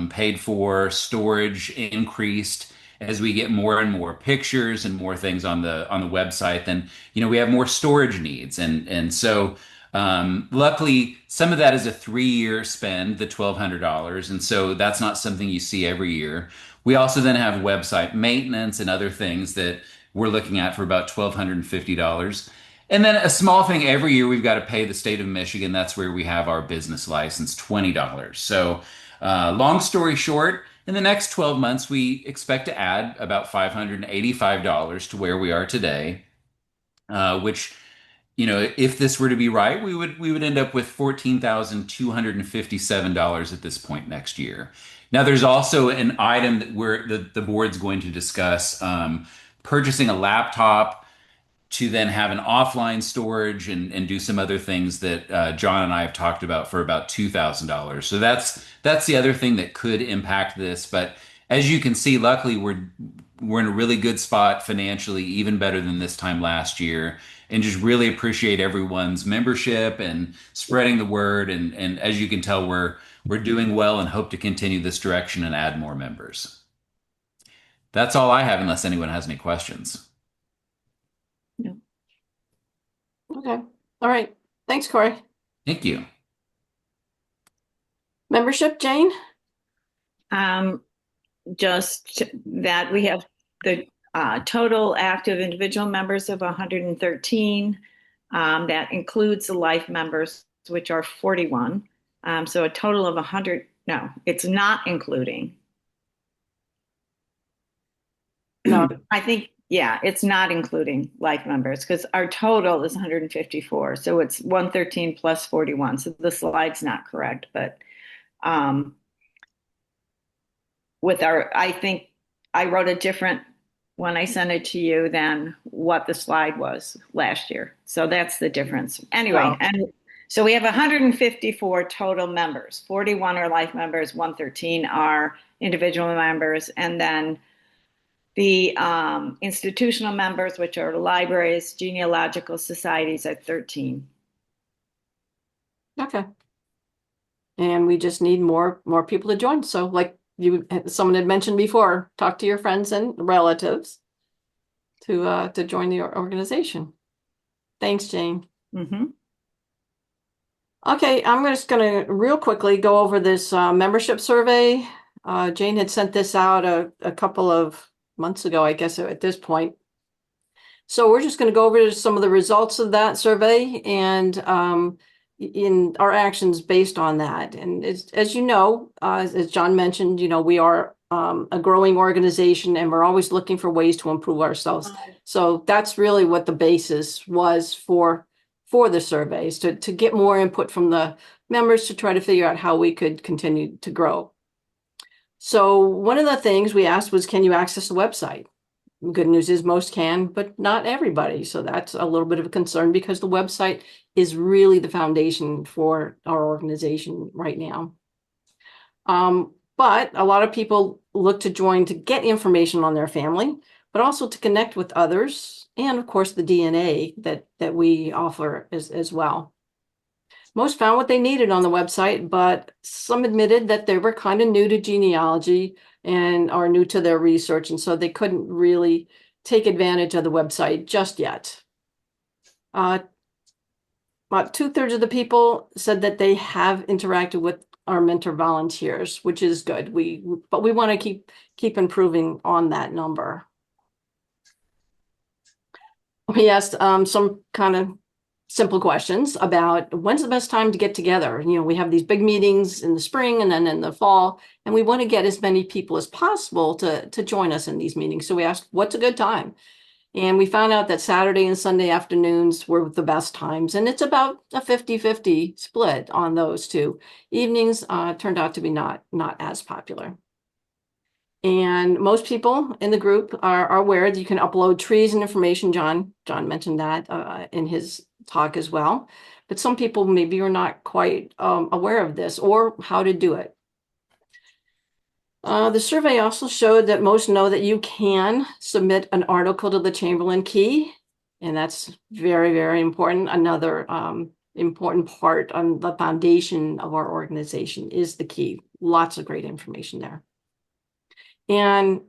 Speaker 3: paid for, storage increased as we get more and more pictures and more things on the website. Then we have more storage needs, and so luckily some of that is a 3-year spend, the $1,200, and so that's not something you see every year. We also then have website maintenance and other things that we're looking at for about $1,250. And then a small thing every year, we've got to pay the state of Michigan. That's where we have our business license, $20. So long story short, in the next 12 months, we expect to add about $585 to where we are today, which, if this were to be right, we would end up with $14,257 at this point next year. Now, there's also an item that the board's going to discuss, purchasing a laptop to then have an offline storage and do some other things that John and I have talked about for about $2,000. So that's the other thing that could impact this. But as you can see, luckily we're in a really good spot financially, even better than this time last year, and just really appreciate everyone's membership and spreading the word. And as you can tell, we're doing well and hope to continue this direction and add more members. That's all I have, unless anyone has any questions.
Speaker 2: No. Okay. All right. Thanks, Corey.
Speaker 3: Thank you.
Speaker 2: Membership, Jane?
Speaker 4: Just that we have the Total active individual members of 113. That includes the life members, which are 41. So a total of 100. No, it's not including. No, I think, yeah, it's not including life members because our total is 154. So it's 113 plus 41. So the slide's not correct, but I think I wrote a different when I sent it to you than what the slide was last year. So that's the difference. Anyway,
Speaker 2: Wow.
Speaker 4: and so we have 154 total members. 41 are life members, 113 are individual members, and then the institutional members, which are libraries, genealogical societies, are 13.
Speaker 2: Okay. And we just need more people to join. So like someone had mentioned before, talk to your friends and relatives to join the organization. Thanks, Jane.
Speaker 4: Mm-hmm.
Speaker 2: Okay, I'm just going to real quickly go over this membership survey. Jane had sent this out a couple of months ago, I guess, at this point. So we're just going to go over some of the results of that survey and in our actions based on that. And as you know, as John mentioned, we are a growing organization and we're always looking for ways to improve ourselves. So that's really what the basis was for the surveys, to get more input from the members to try to figure out how we could continue to grow. So one of the things we asked was, can you access the website? The good news is most can, but not everybody. So that's a little bit of a concern because the website is really the foundation for our organization right now. But a lot of people look to join to get information on their family, but also to connect with others. And of course, the DNA that we offer as well. Most found what they needed on the website, but some admitted that they were kind of new to genealogy and are new to their research, and so they couldn't really take advantage of the website just yet. About 2/3 of the people said that they have interacted with our mentor volunteers, which is good. But we want to keep improving on that number. We asked some kind of simple questions about when's the best time to get together. We have these big meetings in the spring and then in the fall, and we want to get as many people as possible to join us in these meetings. So we asked, what's a good time? And we found out that Saturday and Sunday afternoons were the best times. And it's about a 50-50 split on those two. Evenings turned out to be not as popular. And most people in the group are aware that you can upload trees and information. John mentioned that in his talk as well. But some people maybe are not quite aware of this or how to do it. The survey also showed that most know that you can submit an article to the Chamberlain Key, and that's very, very important. Another important part on the foundation of our organization is the key. Lots of great information there. And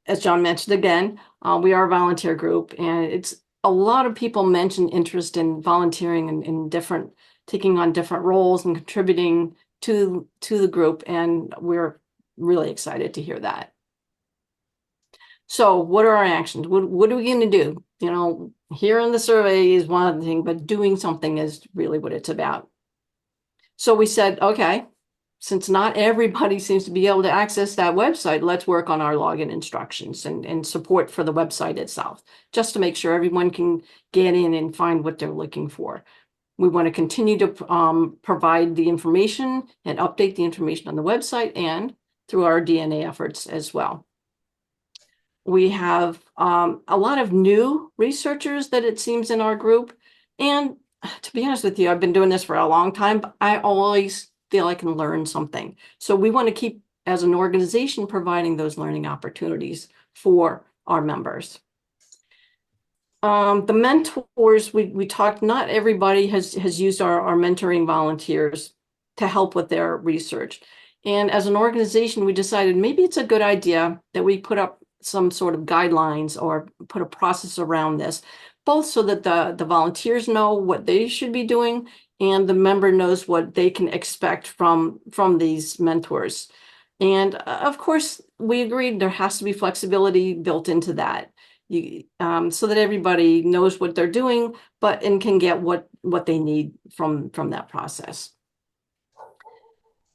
Speaker 2: as John mentioned again, we are a volunteer group, and it's a lot of people mention interest in volunteering and in taking on different roles and contributing to the group, and we're really excited to hear that. So what are our actions? What are we going to do? Here in the survey is one thing, but doing something is really what it's about. So we said, okay, since not everybody seems to be able to access that website, let's work on our login instructions and support for the website itself, just to make sure everyone can get in and find what they're looking for. We want to continue to provide the information and update the information on the website and through our DNA efforts as well. We have a lot of new researchers that it seems in our group. And to be honest with you, I've been doing this for a long time, but I always feel I can learn something. So we want to keep, as an organization, providing those learning opportunities for our members. The mentors, we talked, not everybody has used our mentoring volunteers to help with their research. And as an organization, we decided maybe it's a good idea that we put up some sort of guidelines or put a process around this, both so that the volunteers know what they should be doing and the member knows what they can expect from these mentors. And of course, we agreed there has to be flexibility built into that. so that everybody knows what they're doing, and can get what they need from that process.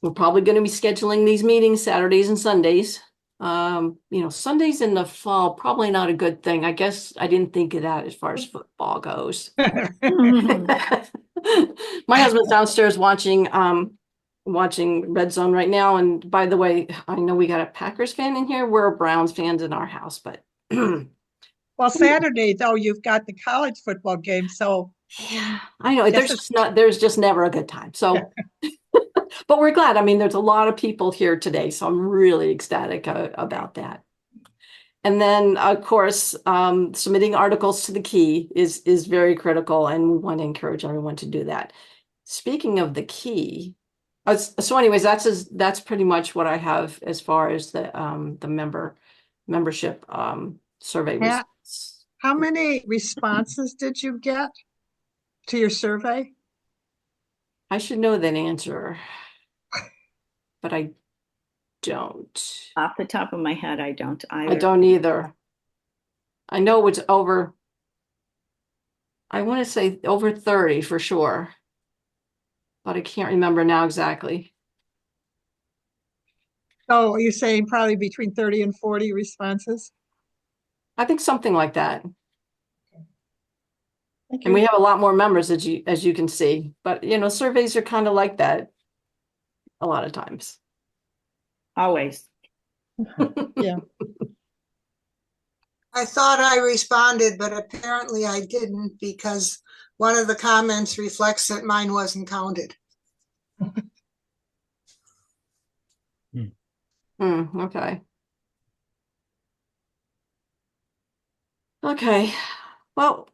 Speaker 2: We're probably going to be scheduling these meetings Saturdays and Sundays. Sundays in the fall, probably not a good thing. I guess I didn't think of that as far as football goes. My husband's downstairs watching Red Zone right now. And by the way, I know we got a Packers fan in here. We're Browns fans in our house, but
Speaker 15: well, Saturday though, you've got the college football game, so
Speaker 2: yeah, I know there's just never a good time. So, but we're glad. I mean, there's a lot of people here today, so I'm really ecstatic about that. And then, of course, submitting articles to the key is very critical, and we want to encourage everyone to do that. Speaking of the key, so anyways, that's pretty much what I have as far as the membership survey results.
Speaker 15: How many responses did you get to your survey?
Speaker 2: I should know that answer, but I don't.
Speaker 4: Off the top of my head, I don't either.
Speaker 2: I don't either. I know it's over, I want to say over 30 for sure, but I can't remember now exactly.
Speaker 15: So are you saying probably between 30 and 40 responses?
Speaker 2: I think something like that. And we have a lot more members, as you can see, but surveys are kind of like that a lot of times.
Speaker 4: Always.
Speaker 15: Yeah.
Speaker 10: I thought I responded, but apparently I didn't, because one of the comments reflects that mine wasn't counted.
Speaker 2: Okay. Okay. Well,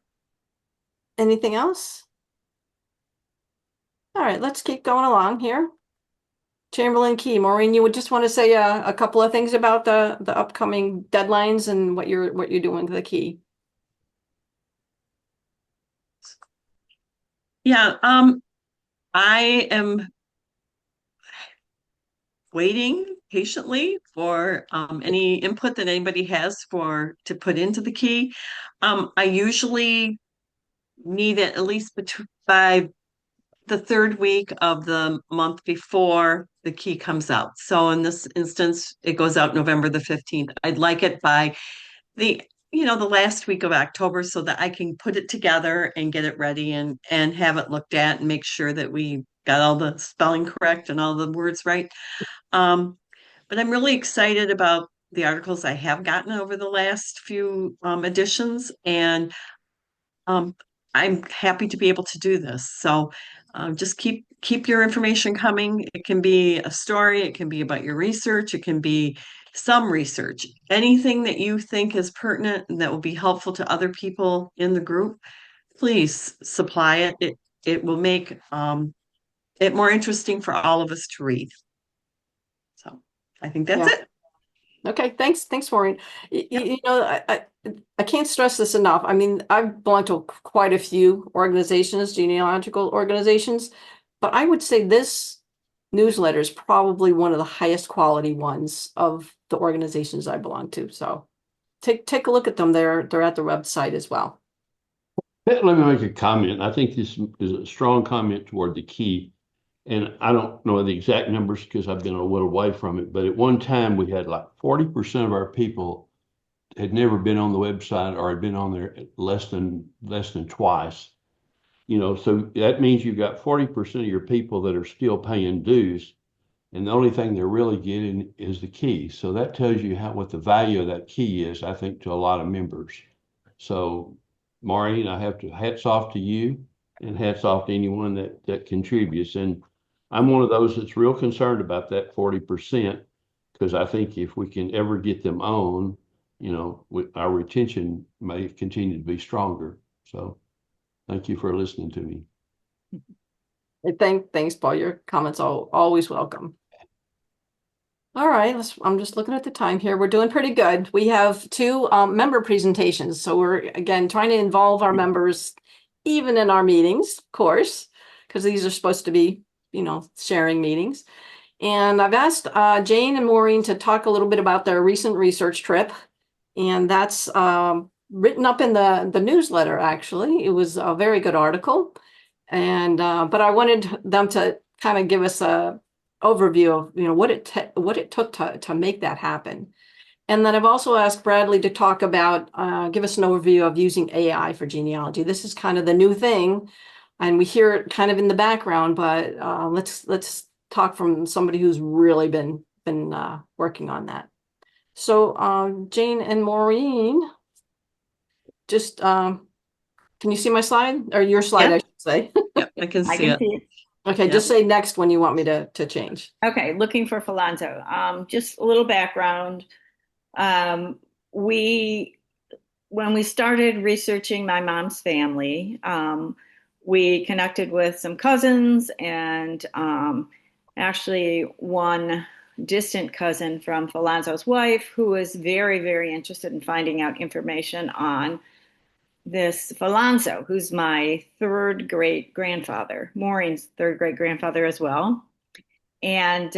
Speaker 2: anything else? All right, let's keep going along here. Chamberlain Key. Maureen, you would just want to say a couple of things about the upcoming deadlines and what you're doing to the key.
Speaker 24: Yeah, I am waiting patiently for any input that anybody has to put into the key. I usually need it at least by the third week of the month before the key comes out. So in this instance, it goes out November the 15th. I'd like it by the last week of October so that I can put it together and get it ready and have it looked at and make sure that we got all the spelling correct and all the words right. But I'm really excited about the articles I have gotten over the last few editions, and I'm happy to be able to do this. So just keep your information coming. It can be a story, it can be about your research, it can be some research. Anything that you think is pertinent and that will be helpful to other people in the group, please supply it. It will make it more interesting for all of us to read. So I think that's it.
Speaker 2: Okay, thanks, Maureen. I can't stress this enough. I mean, I've belonged to quite a few organizations, genealogical organizations, but I would say this newsletter is probably one of the highest quality ones of the organizations I belong to. So take a look at them. They're at the website as well.
Speaker 11: Let me make a comment. I think this is a strong comment toward the key. And I don't know the exact numbers because I've been a little away from it, but at one time we had like 40% of our people had never been on the website or had been on there less than twice. So that means you've got 40% of your people that are still paying dues, and the only thing they're really getting is the key. So that tells you what the value of that key is, I think, to a lot of members. So Maureen, hats off to you, and hats off to anyone that contributes. And I'm one of those that's real concerned about that 40%, because I think if we can ever get them on, our retention may continue to be stronger. So thank you for listening to me.
Speaker 2: Thanks, Paul. Your comments are always welcome. All right, I'm just looking at the time here. We're doing pretty good. We have two member presentations. So we're, again, trying to involve our members even in our meetings, of course, because these are supposed to be sharing meetings. And I've asked Jane and Maureen to talk a little bit about their recent research trip. And that's written up in the newsletter, actually. It was a very good article. And but I wanted them to kind of give us a overview of, what it took to make that happen. And then I've also asked Bradley to talk about, give us an overview of using AI for genealogy. This is kind of the new thing, and we hear it kind of in the background, but let's talk from somebody who's really been working on that. So Jane and Maureen, just can you see my slide or your slide,
Speaker 24: Yep.
Speaker 2: I should say?
Speaker 24: Yep, I can see it.
Speaker 2: Okay, just say next when you want me to change.
Speaker 4: Okay, looking for Philonzo. Just a little background. We when we started researching my mom's family, we connected with some cousins and actually one distant cousin from Philonzo's wife who was very, very interested in finding out information on this Philonzo, who's my third great grandfather, Maureen's third great grandfather as well. And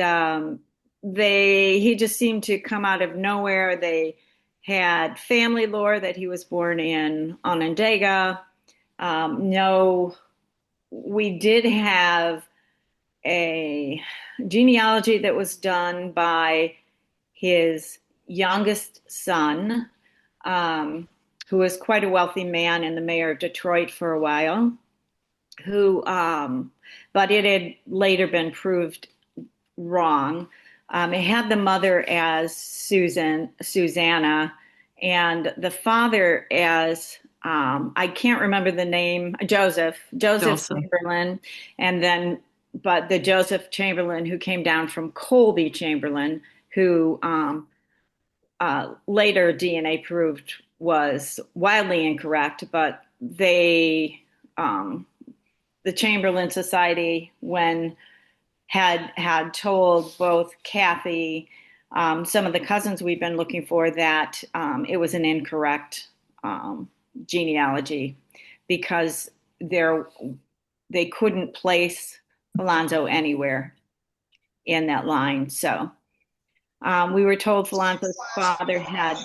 Speaker 4: he just seemed to come out of nowhere. They had family lore that he was born in Onondaga. No, we did have a genealogy that was done by his youngest son, who was quite a wealthy man and the mayor of Detroit for a while, but it had later been proved wrong. It had the mother as Susanna, and the father as I can't remember the name, Joseph Chamberlain, and then but the Joseph Chamberlain who came down from Colby Chamberlain, who later DNA proved was wildly incorrect, but the Chamberlain Society, when had told both Kathy, some of the cousins we've been looking for, that it was an incorrect genealogy because they couldn't place Philonzo anywhere in that line. So we were told Philonzo's father had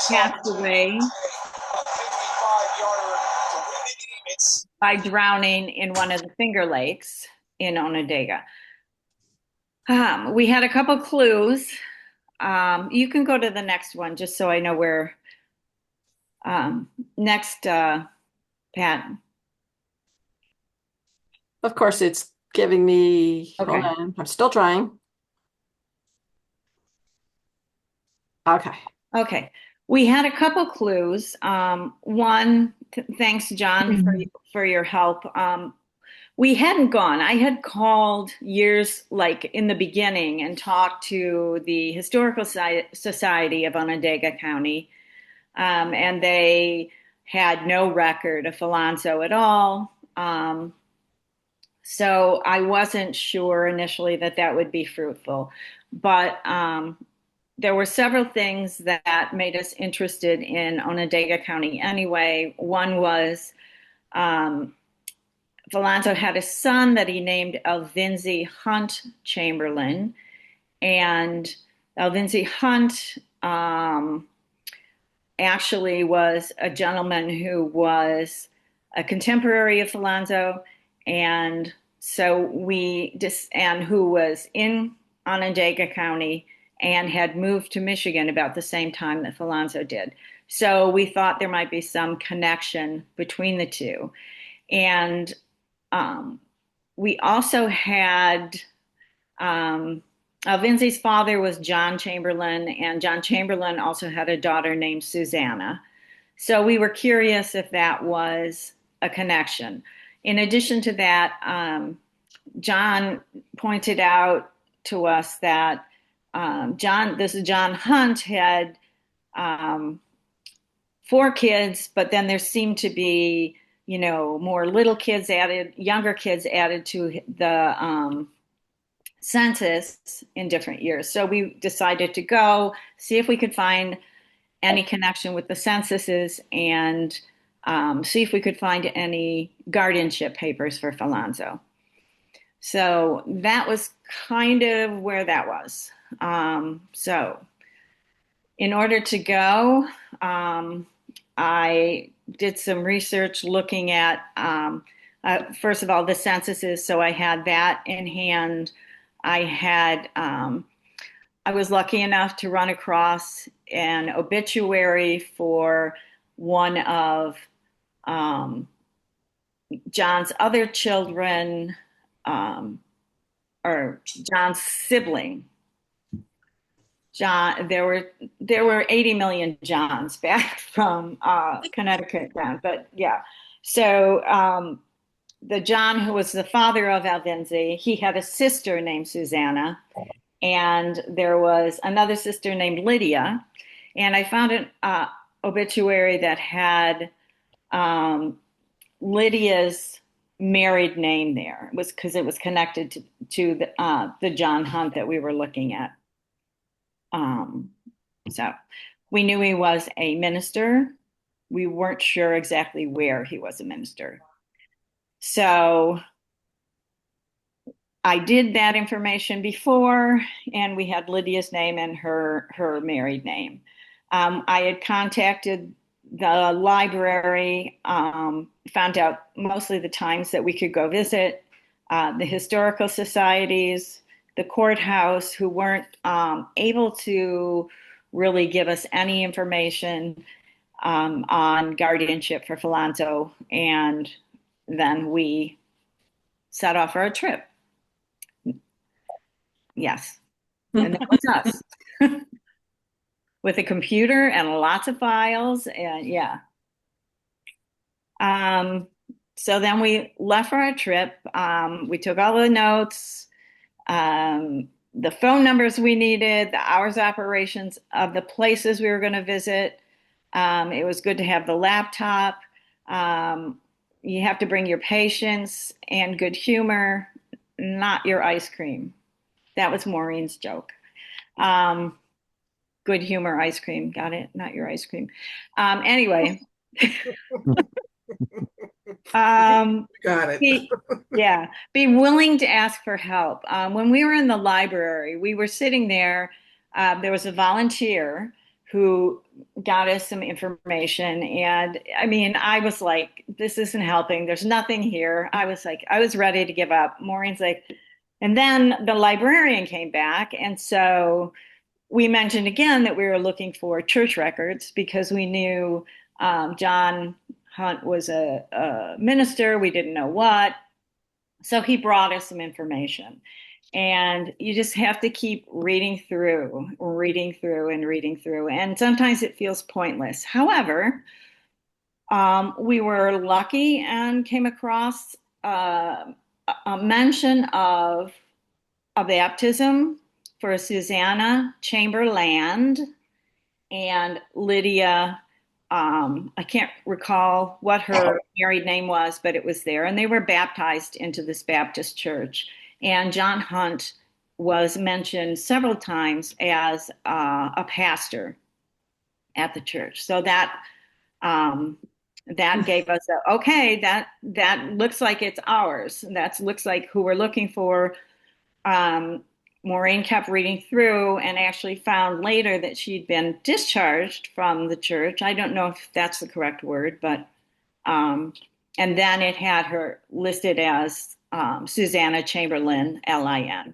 Speaker 4: passed away by drowning in one of the Finger Lakes in Onondaga. We had a couple clues. You can go to the next one just so I know where. Next, Pat.
Speaker 2: Of course, it's giving me.
Speaker 4: Okay.
Speaker 2: Hold on, I'm still trying. Okay.
Speaker 4: Okay. We had a couple clues. One, thanks, John, for your help. We hadn't gone. I had called years, like in the beginning, and talked to the Historical Society of Onondaga County, and they had no record of Philonzo at all. So I wasn't sure initially that would be fruitful, but there were several things that made us interested in Onondaga County anyway. One was Philonzo had a son that he named Alvinzi Hunt Chamberlain, and Alvinzi Hunt actually was a gentleman who was a contemporary of Philonzo, and so and who was in Onondaga County and had moved to Michigan about the same time that Philonzo did. So we thought there might be some connection between the two. And we also had Alvinzi's father was John Chamberlain, and John Chamberlain also had a daughter named Susanna. So we were curious if that was a connection. In addition to that, John pointed out to us that John Hunt had 4 kids, but then there seemed to be, more younger kids added to the census in different years. So we decided to go see if we could find any connection with the censuses and see if we could find any guardianship papers for Philonzo. So that was kind of where that was. So in order to go, I did some research looking at, first of all, the censuses. So I had that in hand. I was lucky enough to run across an obituary for one of John's other children, or John's sibling. John, there were 80 million Johns back from Connecticut down, but yeah. So the John who was the father of Alvinzi, he had a sister named Susanna, and there was another sister named Lydia, and I found an obituary that had Lydia's married name there. It was because it was connected to the John Hunt that we were looking at. So we knew he was a minister. We weren't sure exactly where he was a minister. So I did that information before, and we had Lydia's name and her married name. I had contacted the library, found out mostly the times that we could go visit, the historical societies, the courthouse, who weren't able to really give us any information on guardianship for Falanzo. And then we set off for a trip. Yes. And that was us. With a computer and lots of files, and yeah. So then we left for our trip. We took all the notes, the phone numbers we needed, the hours of operations of the places we were going to visit. It was good to have the laptop. You have to bring your patience and good humor, not your ice cream. That was Maureen's joke. Good humor ice cream. Got it? Not your ice cream. Anyway.
Speaker 9: Got it.
Speaker 4: Be willing to ask for help. When we were in the library, we were sitting there. There was a volunteer who got us some information. And I mean, I was like, this isn't helping. There's nothing here. I was ready to give up. Maureen's like, and then the librarian came back. And so we mentioned again that we were looking for church records because we knew John Hunt was a minister. We didn't know what. So he brought us some information. And you just have to keep reading through. And sometimes it feels pointless. However, we were lucky and came across a mention of a baptism for Susanna Chamberlain and Lydia. I can't recall what her married name was, but it was there. And they were baptized into this Baptist church. And John Hunt was mentioned several times as a pastor at the church. So that gave us that looks like it's ours. That looks like who we're looking for. Maureen kept reading through and actually found later that she'd been discharged from the church. I don't know if that's the correct word, but and then it had her listed as Susanna Chamberlain, Lin.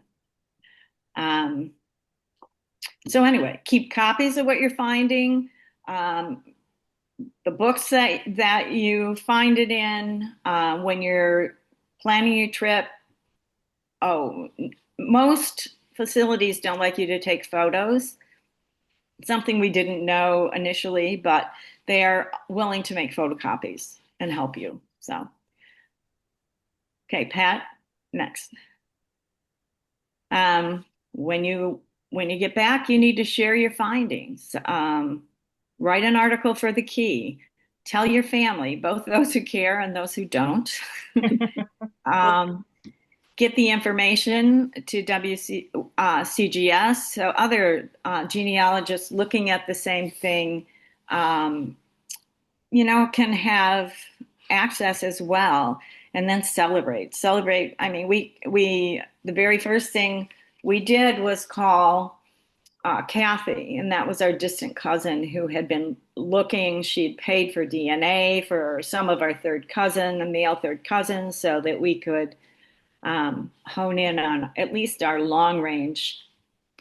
Speaker 4: So anyway, keep copies of what you're finding. The books that you find it in when you're planning your trip. Most facilities don't like you to take photos. Something we didn't know initially, but they are willing to make photocopies and help you. So, okay, Pat, next. When you get back, you need to share your findings. Write an article for the Key. Tell your family, both those who care and those who don't. Get the information to WCGS, so other genealogists looking at the same thing, can have access as well, and then celebrate. I mean, we the very first thing we did was call Kathy, and that was our distant cousin who had been looking. She'd paid for DNA for some of our third cousin, a male third cousin, so that we could hone in on at least our long range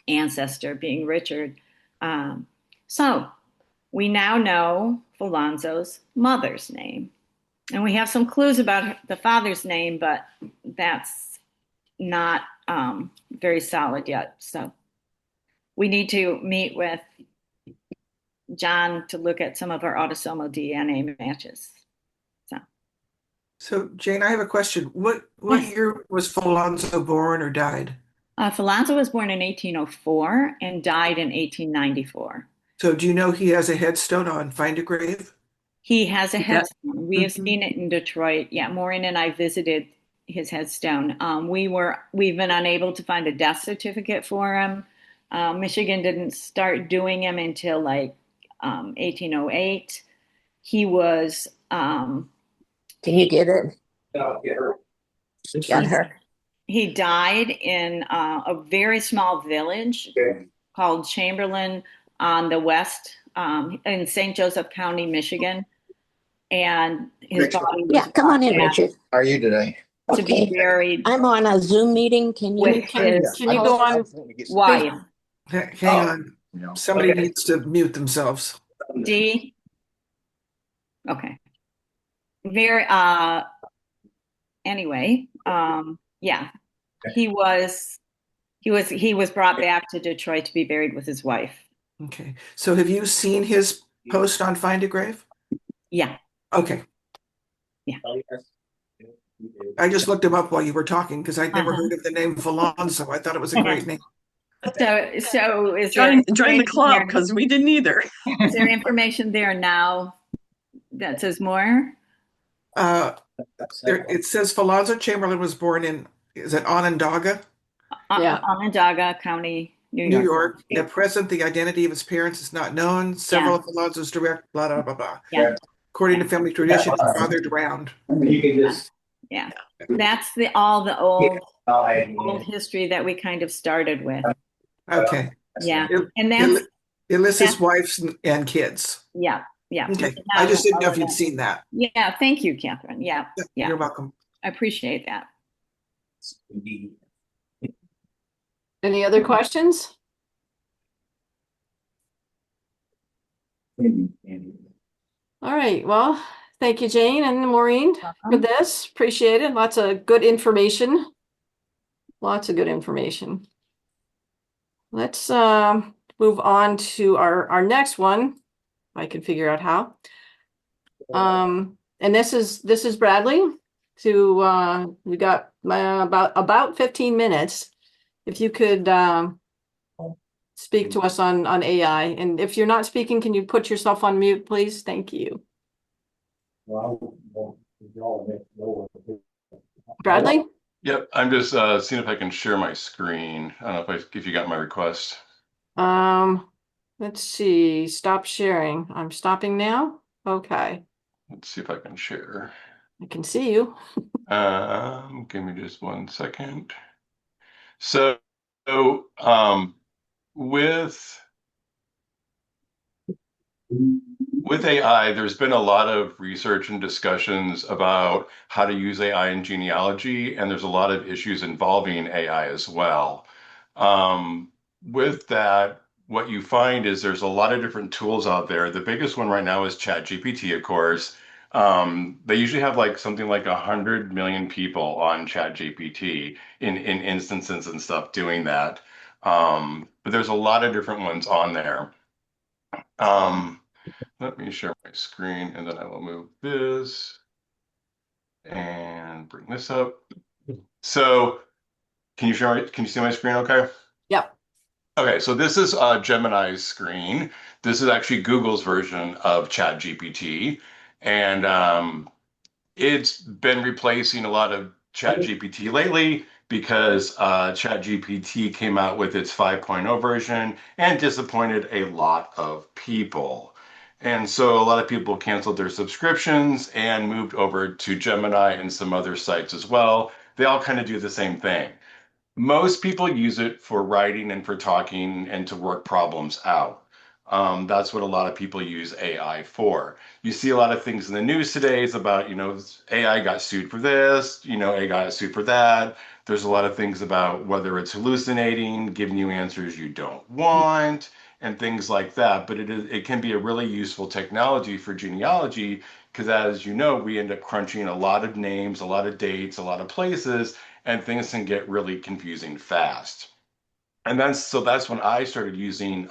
Speaker 4: ancestor being Richard. So we now know Falonzo's mother's name. And we have some clues about the father's name, but that's not very solid yet. So we need to meet with John to look at some of our autosomal DNA matches.
Speaker 9: So Jane, I have a question. What year was Falonzo born or died?
Speaker 4: Falonzo was born in 1804 and died in 1894.
Speaker 9: So do you know he has a headstone on Find a Grave?
Speaker 4: He has a headstone. We have seen it in Detroit. Yeah, Maureen and I visited his headstone. We've been unable to find a death certificate for him. Michigan didn't start doing him until like 1808. He was.
Speaker 12: Can you get it? Got her.
Speaker 4: He died in a very small village called Chamberlain on the west in St. Joseph County, Michigan. And his body was
Speaker 12: come on in, Richard.
Speaker 16: How are you today?
Speaker 4: To be buried.
Speaker 12: I'm on a Zoom meeting. Can you
Speaker 4: can you go on? Why?
Speaker 9: Hang on. Somebody needs to mute themselves.
Speaker 4: D. Okay. Very. Anyway. Yeah. He was brought back to Detroit to be buried with his wife.
Speaker 9: Okay. So have you seen his post on Find a Grave?
Speaker 4: Yeah.
Speaker 9: Okay.
Speaker 4: Yeah.
Speaker 9: I just looked him up while you were talking because I'd never heard of the name Falonzo. I thought it was a great name.
Speaker 4: So is
Speaker 24: join the club because we didn't either.
Speaker 4: Is there information there now that says more?
Speaker 9: It says Falonzo Chamberlain was born in, is it Onondaga?
Speaker 4: Onondaga County, New
Speaker 9: New
Speaker 4: York.
Speaker 9: York. At present, the identity of his parents is not known. Several of Falonzo's direct blah blah blah blah.
Speaker 4: Yeah.
Speaker 9: According to family tradition, his father drowned.
Speaker 4: Yeah. That's all the old history that we kind of started with.
Speaker 9: Okay.
Speaker 4: Yeah. And that's
Speaker 9: Ilyssa's wives and kids.
Speaker 4: Yeah. Yeah.
Speaker 9: Okay. I just didn't know if you'd seen that.
Speaker 4: Yeah. Thank you, Catherine. Yeah. Yeah.
Speaker 9: You're welcome.
Speaker 4: I appreciate that.
Speaker 2: Any other questions? All right. Well, thank you, Jane and Maureen, for this. Appreciate it. Lots of good information. Lots of good information. Let's move on to our next one. If I can figure out how. And this is Bradley. We got about 15 minutes. If you could speak to us on AI, and if you're not speaking, can you put yourself on mute, please? Thank you. Bradley?
Speaker 13: Yep, I'm just seeing if I can share my screen. I don't know if you got my request.
Speaker 2: Let's see. Stop sharing. I'm stopping now. Okay.
Speaker 13: Let's see if I can share.
Speaker 2: I can see you.
Speaker 13: Give me just 1 second. So, with AI, there's been a lot of research and discussions about how to use AI in genealogy, and there's a lot of issues involving AI as well. With that, what you find is there's a lot of different tools out there. The biggest one right now is ChatGPT, of course. They usually have like something like 100 million people on ChatGPT in instances and stuff doing that. But there's a lot of different ones on there. Let me share my screen and then I will move this and bring this up. So can you see my screen okay?
Speaker 2: Yep.
Speaker 13: Okay, so this is Gemini's screen. This is actually Google's version of ChatGPT. And it's been replacing a lot of ChatGPT lately because ChatGPT came out with its 5.0 version and disappointed a lot of people. And so a lot of people canceled their subscriptions and moved over to Gemini and some other sites as well. They all kind of do the same thing. Most people use it for writing and for talking and to work problems out. That's what a lot of people use AI for. You see a lot of things in the news today is about, AI got sued for this, AI got sued for that. There's a lot of things about whether it's hallucinating, giving you answers you don't want, and things like that. But it can be a really useful technology for genealogy because, as you know, we end up crunching a lot of names, a lot of dates, a lot of places, and things can get really confusing fast. And that's when I started using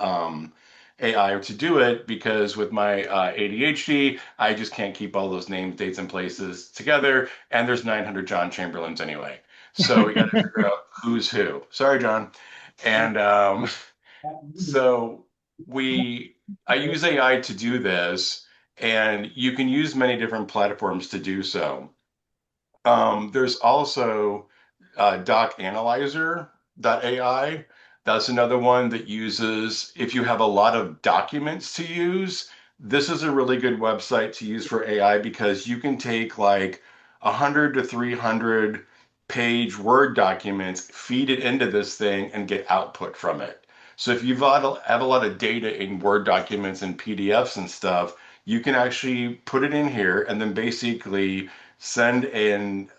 Speaker 13: AI to do it because with my ADHD, I just can't keep all those names, dates, and places together. And there's 900 John Chamberlains anyway. So we got to figure out who's who. Sorry, John. And so I use AI to do this, and you can use many different platforms to do so. There's also docanalyzer.ai. That's another one that uses, if you have a lot of documents to use, this is a really good website to use for AI because you can take like 100 to 300 page Word documents, feed it into this thing, and get output from it. So if have a lot of data in Word documents and PDFs and stuff, you can actually put it in here and then basically send an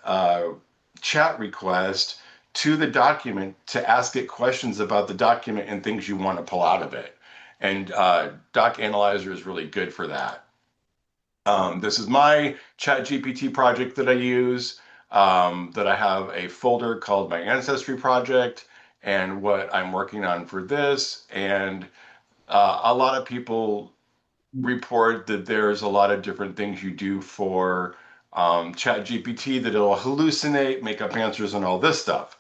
Speaker 13: chat request to the document to ask it questions about the document and things you want to pull out of it. And Doc Analyzer is really good for that. This is my ChatGPT project that I use, that I have a folder called my Ancestry Project and what I'm working on for this. And a lot of people report that there's a lot of different things you do for ChatGPT that it'll hallucinate, make up answers, and all this stuff.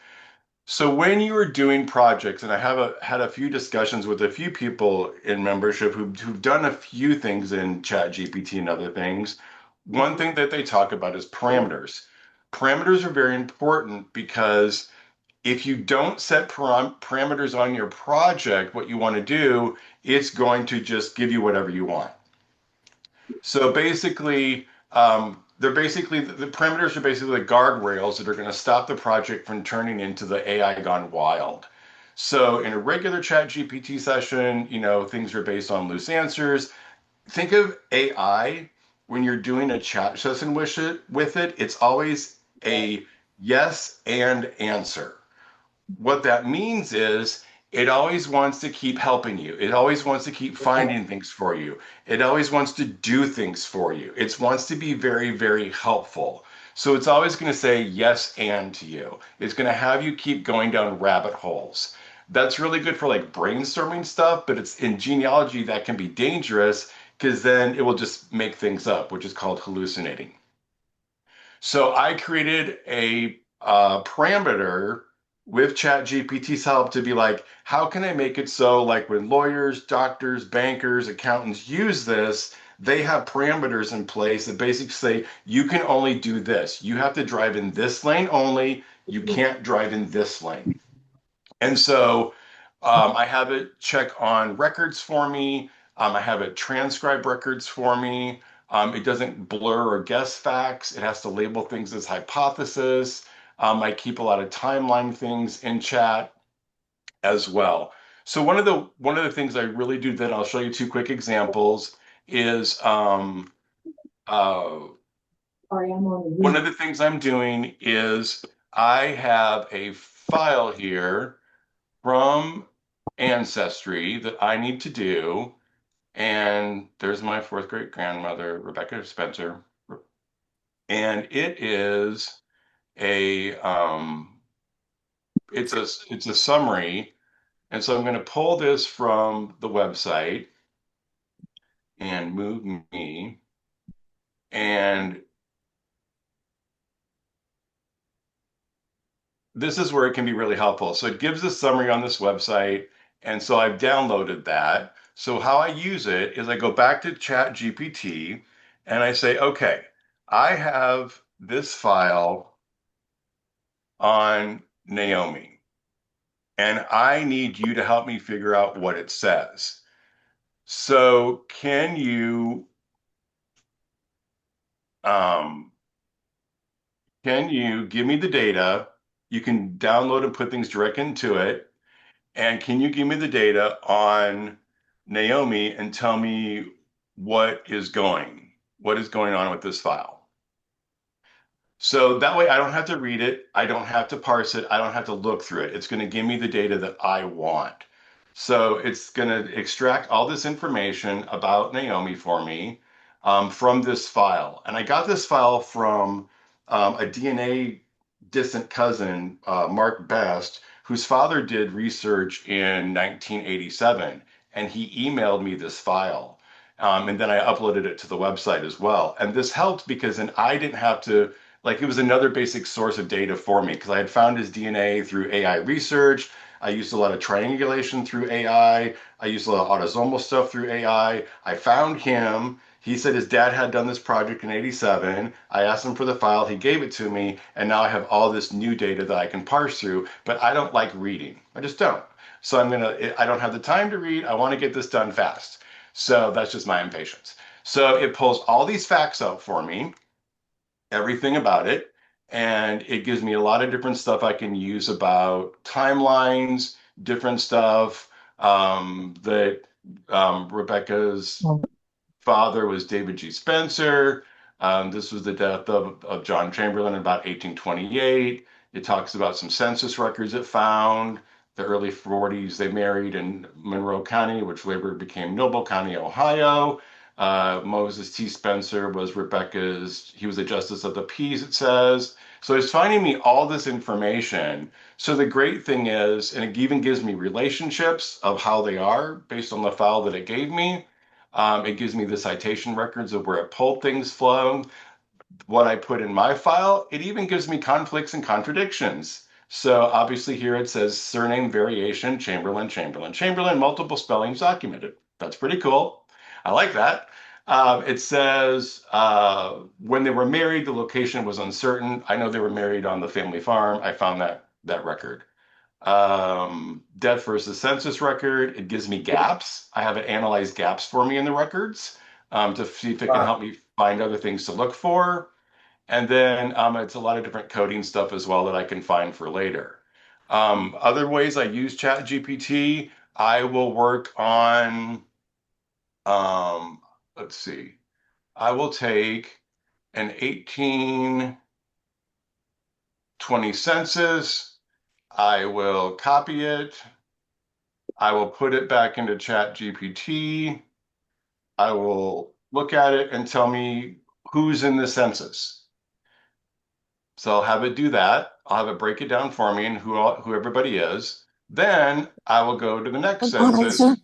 Speaker 13: So when you are doing projects, and I have had a few discussions with a few people in membership who've done a few things in ChatGPT and other things, one thing that they talk about is parameters. Parameters are very important because if you don't set parameters on your project, what you want to do, it's going to just give you whatever you want. So basically, the parameters are basically the guardrails that are going to stop the project from turning into the AI gone wild. So in a regular chat GPT session, things are based on loose answers. Think of AI when you're doing a chat session with it, it's always a yes and answer. What that means is it always wants to keep helping you. It always wants to keep finding things for you. It always wants to do things for you. It wants to be very, very helpful. So it's always going to say yes and to you. It's going to have you keep going down rabbit holes. That's really good for like brainstorming stuff, but it's in genealogy that can be dangerous because then it will just make things up, which is called hallucinating. So I created a parameter with ChatGPT's help to be like, how can I make it so like when lawyers, doctors, bankers, accountants use this, they have parameters in place that basically say you can only do this. You have to drive in this lane only. You can't drive in this lane. And so I have it check on records for me. I have it transcribe records for me. It doesn't blur or guess facts. It has to label things as hypothesis. I keep a lot of timeline things in chat as well. So one of the things I really do that I'll show you two quick examples is one of the things I'm doing is I have a file here from Ancestry that I need to do. And there's my fourth great grandmother, Rebecca Spencer. And it is it's a summary. And so I'm going to pull this from the website and move me. And this is where it can be really helpful. So it gives a summary on this website. And so I've downloaded that. So how I use it is I go back to ChatGPT and I say, okay, I have this file on Naomi, and I need you to help me figure out what it says. So can you give me the data? You can download and put things direct into it. And can you give me the data on Naomi and tell me what is going on with this file? So that way I don't have to read it. I don't have to parse it. I don't have to look through it. It's going to give me the data that I want. So it's going to extract all this information about Naomi for me from this file. And I got this file from a DNA distant cousin, Mark Best, whose father did research in 1987. And he emailed me this file. And then I uploaded it to the website as well. And this helped because then I didn't have to, like, it was another basic source of data for me because I had found his DNA through AI research. I used a lot of triangulation through AI. I used a lot of autosomal stuff through AI. I found him. He said his dad had done this project in 87. I asked him for the file. He gave it to me. And now I have all this new data that I can parse through, but I don't like reading. I just don't. So I don't have the time to read. I want to get this done fast. So that's just my impatience. So it pulls all these facts out for me, everything about it, and it gives me a lot of different stuff I can use about timelines, different stuff that Rebecca's father was David G. Spencer. This was the death of John Chamberlain in about 1828. It talks about some census records it found. The early 40s, they married in Monroe County, which later became Noble County, Ohio. Moses T. Spencer was he was a justice of the peace, it says. So it's finding me all this information. So the great thing is, and it even gives me relationships of how they are based on the file that it gave me. It gives me the citation records of where it pulled things from, what I put in my file. It even gives me conflicts and contradictions. So obviously here it says surname variation, Chamberlain, Chamberlain, Chamberlain, multiple spellings documented. That's pretty cool. I like that. It says when they were married, the location was uncertain. I know they were married on the family farm. I found that record. Death versus census record. It gives me gaps. I have it analyze gaps for me in the records to see if it can help me find other things to look for. And then it's a lot of different coding stuff as well that I can find for later. Other ways I use ChatGPT, I will work on, let's see, I will take an 1820 census, I will copy it, I will put it back into ChatGPT, I will look at it and tell me who's in the census. So I'll have it do that. I'll have it break it down for me and who everybody is. Then I will go to the next census in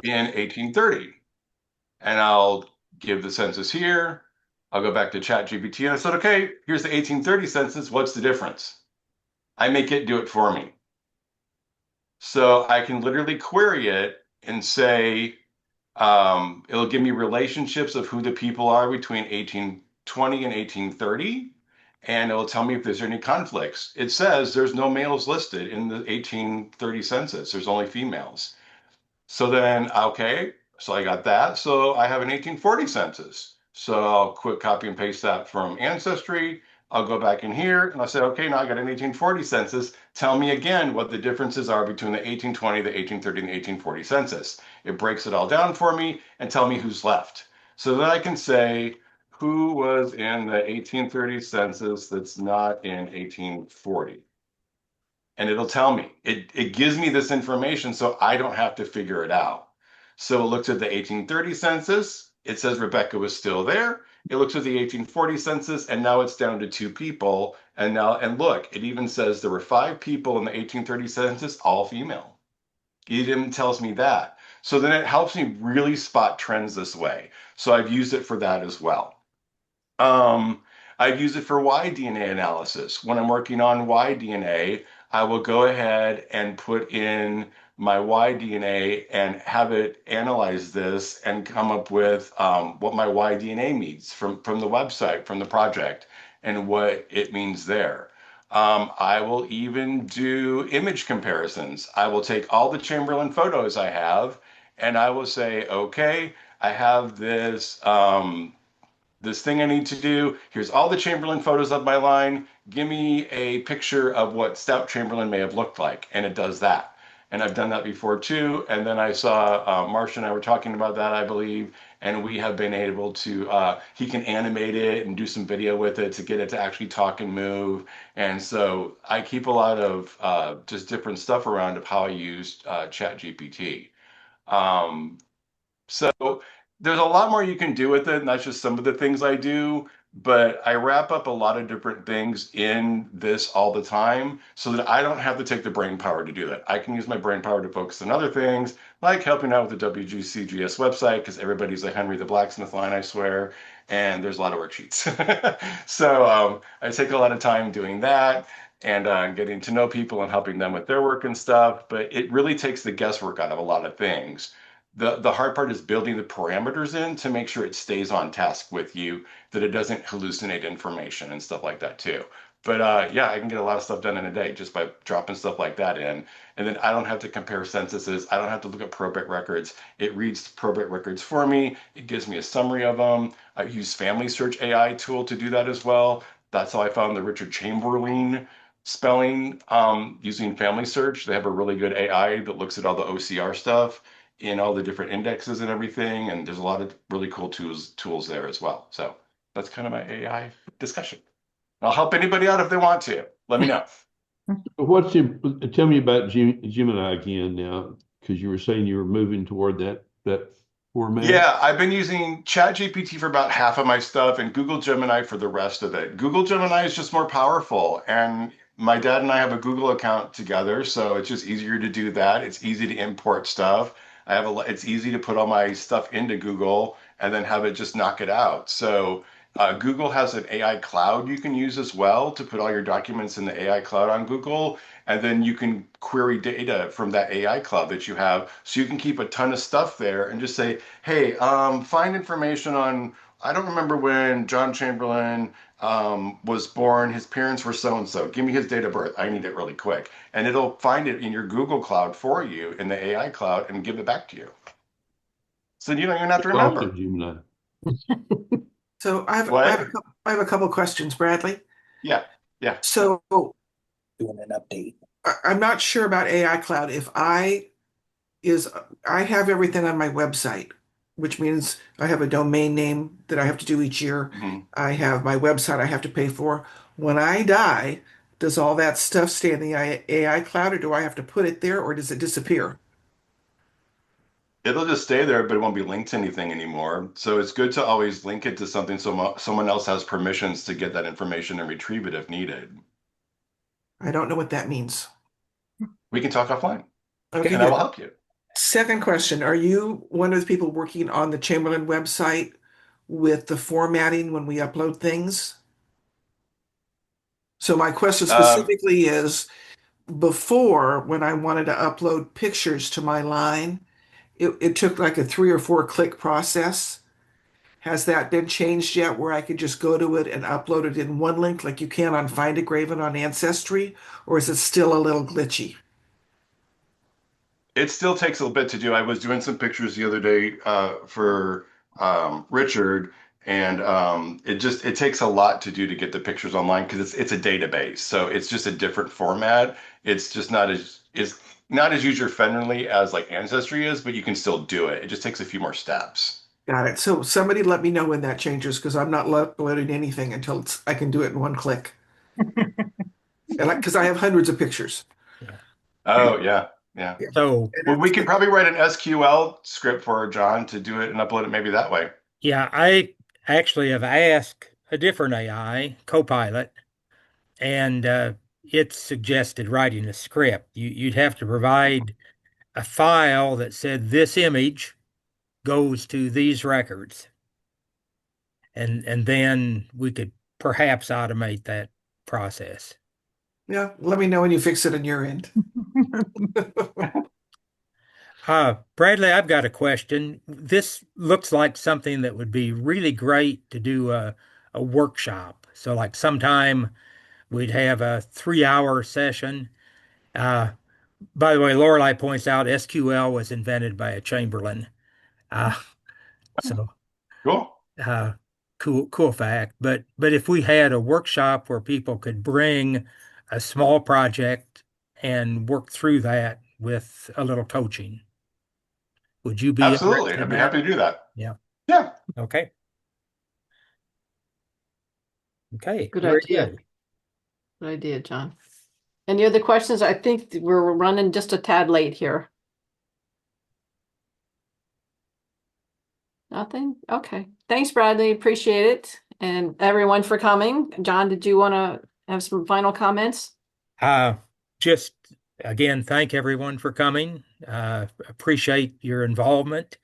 Speaker 13: 1830. And I'll give the census here. I'll go back to ChatGPT and I said, okay, here's the 1830 census. What's the difference? I make it do it for me. So I can literally query it and say, it'll give me relationships of who the people are between 1820 and 1830. And it will tell me if there's any conflicts. It says there's no males listed in the 1830 census. There's only females. So then, okay, so I got that. So I have an 1840 census. So I'll quick copy and paste that from Ancestry. I'll go back in here and I'll say, okay, now I got an 1840 census. Tell me again what the differences are between the 1820, the 1830, and the 1840 census. It breaks it all down for me and tell me who's left. So that I can say, who was in the 1830 census that's not in 1840? And it'll tell me. It gives me this information so I don't have to figure it out. So it looks at the 1830 census. It says Rebecca was still there. It looks at the 1840 census, and now it's down to 2 people. And look, it even says there were 5 people in the 1830 census, all female. It even tells me that. So then it helps me really spot trends this way. So I've used it for that as well. I've used it for Y-DNA analysis. When I'm working on Y-DNA, I will go ahead and put in my Y-DNA and have it analyze this and come up with what my Y-DNA means from the website, from the project, and what it means there. I will even do image comparisons. I will take all the Chamberlain photos I have, and I will say, okay, I have this this thing I need to do. Here's all the Chamberlain photos of my line. Give me a picture of what Stout Chamberlain may have looked like. And it does that. And I've done that before too. And then I saw Marcia and I were talking about that, I believe. And we have been able to, he can animate it and do some video with it to get it to actually talk and move. And so I keep a lot of just different stuff around of how I use ChatGPT. Um, so there's a lot more you can do with it, and that's just some of the things I do. But I wrap up a lot of different things in this all the time so that I don't have to take the brain power to do that. I can use my brain power to focus on other things, like helping out with the WCGS website, because everybody's a Henry the Blacksmith line, I swear, and there's a lot of worksheets. So I take a lot of time doing that and getting to know people and helping them with their work and stuff. But it really takes the guesswork out of a lot of things. The hard part is building the parameters in to make sure it stays on task with you, that it doesn't hallucinate information and stuff like that too. But yeah, I can get a lot of stuff done in a day just by dropping stuff like that in. And then I don't have to compare censuses. I don't have to look at probate records. It reads probate records for me. It gives me a summary of them. I use Family Search AI tool to do that as well. That's how I found the Richard Chamberlain spelling using Family Search. They have a really good AI that looks at all the OCR stuff in all the different indexes and everything. And there's a lot of really cool tools there as well. So that's kind of my AI discussion. I'll help anybody out if they want to. Let me know.
Speaker 11: Tell me about Gemini again now, because you were saying you were moving toward that format.
Speaker 13: Yeah, I've been using ChatGPT for about half of my stuff and Google Gemini for the rest of it. Google Gemini is just more powerful, and my dad and I have a Google account together, so it's just easier to do that. It's easy to import stuff. It's easy to put all my stuff into Google and then have it just knock it out. So Google has an AI cloud you can use as well to put all your documents in the AI cloud on Google, and then you can query data from that AI cloud that you have. So you can keep a ton of stuff there and just say, hey, find information on, I don't remember when John Chamberlain was born, his parents were so and so. Give me his date of birth. I need it really quick. And it'll find it in your Google Cloud for you in the AI cloud and give it back to you. So you don't even have to remember.
Speaker 11: Awesome, Gemini.
Speaker 9: So I have a couple questions, Bradley.
Speaker 13: Yeah.
Speaker 9: So
Speaker 16: Doing an update.
Speaker 9: I'm not sure about AI Cloud. I have everything on my website, which means I have a domain name that I have to do each year.
Speaker 13: Mm-hmm.
Speaker 9: I have my website I have to pay for. When I die, does all that stuff stay in the AI Cloud, or do I have to put it there, or does it disappear?
Speaker 13: It'll just stay there, but it won't be linked to anything anymore. So it's good to always link it to something so someone else has permissions to get that information and retrieve it if needed.
Speaker 9: I don't know what that means.
Speaker 13: We can talk offline.
Speaker 9: Okay,
Speaker 13: and I will help you.
Speaker 9: Second question, are you one of the people working on the Chamberlain website with the formatting when we upload things? So my question specifically is, before, when I wanted to upload pictures to my line, it took like a 3 or 4 click process. Has that been changed yet, where I could just go to it and upload it in one link like you can on Find a Graven on Ancestry, or is it still a little glitchy?
Speaker 13: It still takes a little bit to do. I was doing some pictures the other day for Richard, and it takes a lot to do to get the pictures online because it's a database, so it's just a different format. It's just not as user friendly as like Ancestry is, but you can still do it. It just takes a few more steps.
Speaker 9: Got it. So somebody let me know when that changes, because I'm not uploading anything until I can do it in one click. Because I have hundreds of pictures.
Speaker 13: Oh yeah.
Speaker 8: So
Speaker 13: well, we could probably write an SQL script for John to do it and upload it maybe that way.
Speaker 8: yeah, I actually have asked a different AI, Copilot, and it suggested writing a script. You'd have to provide a file that said this image goes to these records. And then we could perhaps automate that process.
Speaker 9: Yeah, let me know when you fix it on your end.
Speaker 8: Bradley, I've got a question. This looks like something that would be really great to do a workshop. So like sometime we'd have a 3-hour session. By the way, Lorelei points out SQL was invented by a Chamberlain. So
Speaker 13: cool.
Speaker 8: cool fact. But if we had a workshop where people could bring a small project and work through that with a little coaching, would you be
Speaker 13: Absolutely.
Speaker 8: interested
Speaker 13: I'd
Speaker 8: in
Speaker 13: be
Speaker 8: that?
Speaker 13: happy to do that.
Speaker 8: Yeah.
Speaker 13: Yeah.
Speaker 8: Okay. Okay.
Speaker 2: Good
Speaker 8: Very
Speaker 2: idea.
Speaker 8: good.
Speaker 2: Good idea, John. Any other questions? I think we're running just a tad late here. Nothing? Okay. Thanks, Bradley. Appreciate it. And everyone for coming. John, did you want to have some final comments?
Speaker 8: Just again, thank everyone for coming. Appreciate your involvement.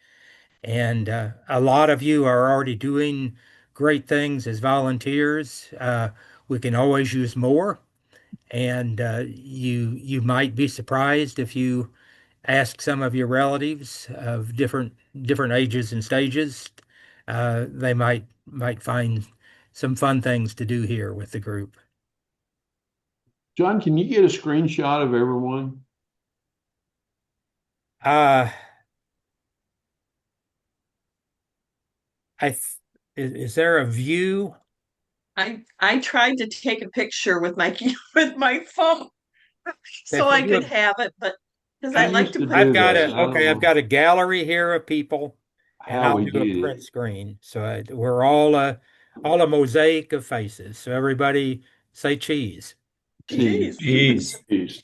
Speaker 8: And a lot of you are already doing great things as volunteers. We can always use more. And you might be surprised if you ask some of your relatives of different ages and stages. They might find some fun things to do here with the group.
Speaker 11: John, can you get a screenshot of everyone?
Speaker 8: Is there a view?
Speaker 24: I tried to take a picture with my with my phone so I could have it, but because I like to put
Speaker 8: I've got a gallery here of people, and I'll do a print screen. So we're all a mosaic of faces. So everybody say cheese.
Speaker 11: Cheese.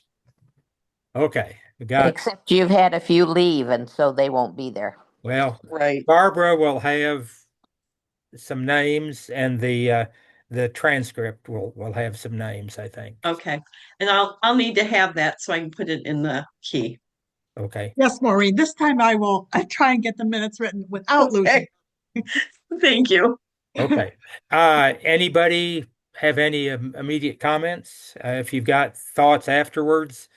Speaker 8: Okay, we got.
Speaker 12: Except you've had a few leave, and so they won't be there.
Speaker 8: Well,
Speaker 24: right.
Speaker 8: Barbara will have some names, and the transcript will have some names, I think.
Speaker 24: Okay, and I'll need to have that so I can put it in the key.
Speaker 8: Okay.
Speaker 15: Yes, Maureen, this time I try and get the minutes written without losing.
Speaker 24: Thank you.
Speaker 8: Okay. Anybody have any immediate comments? If you've got thoughts afterwards,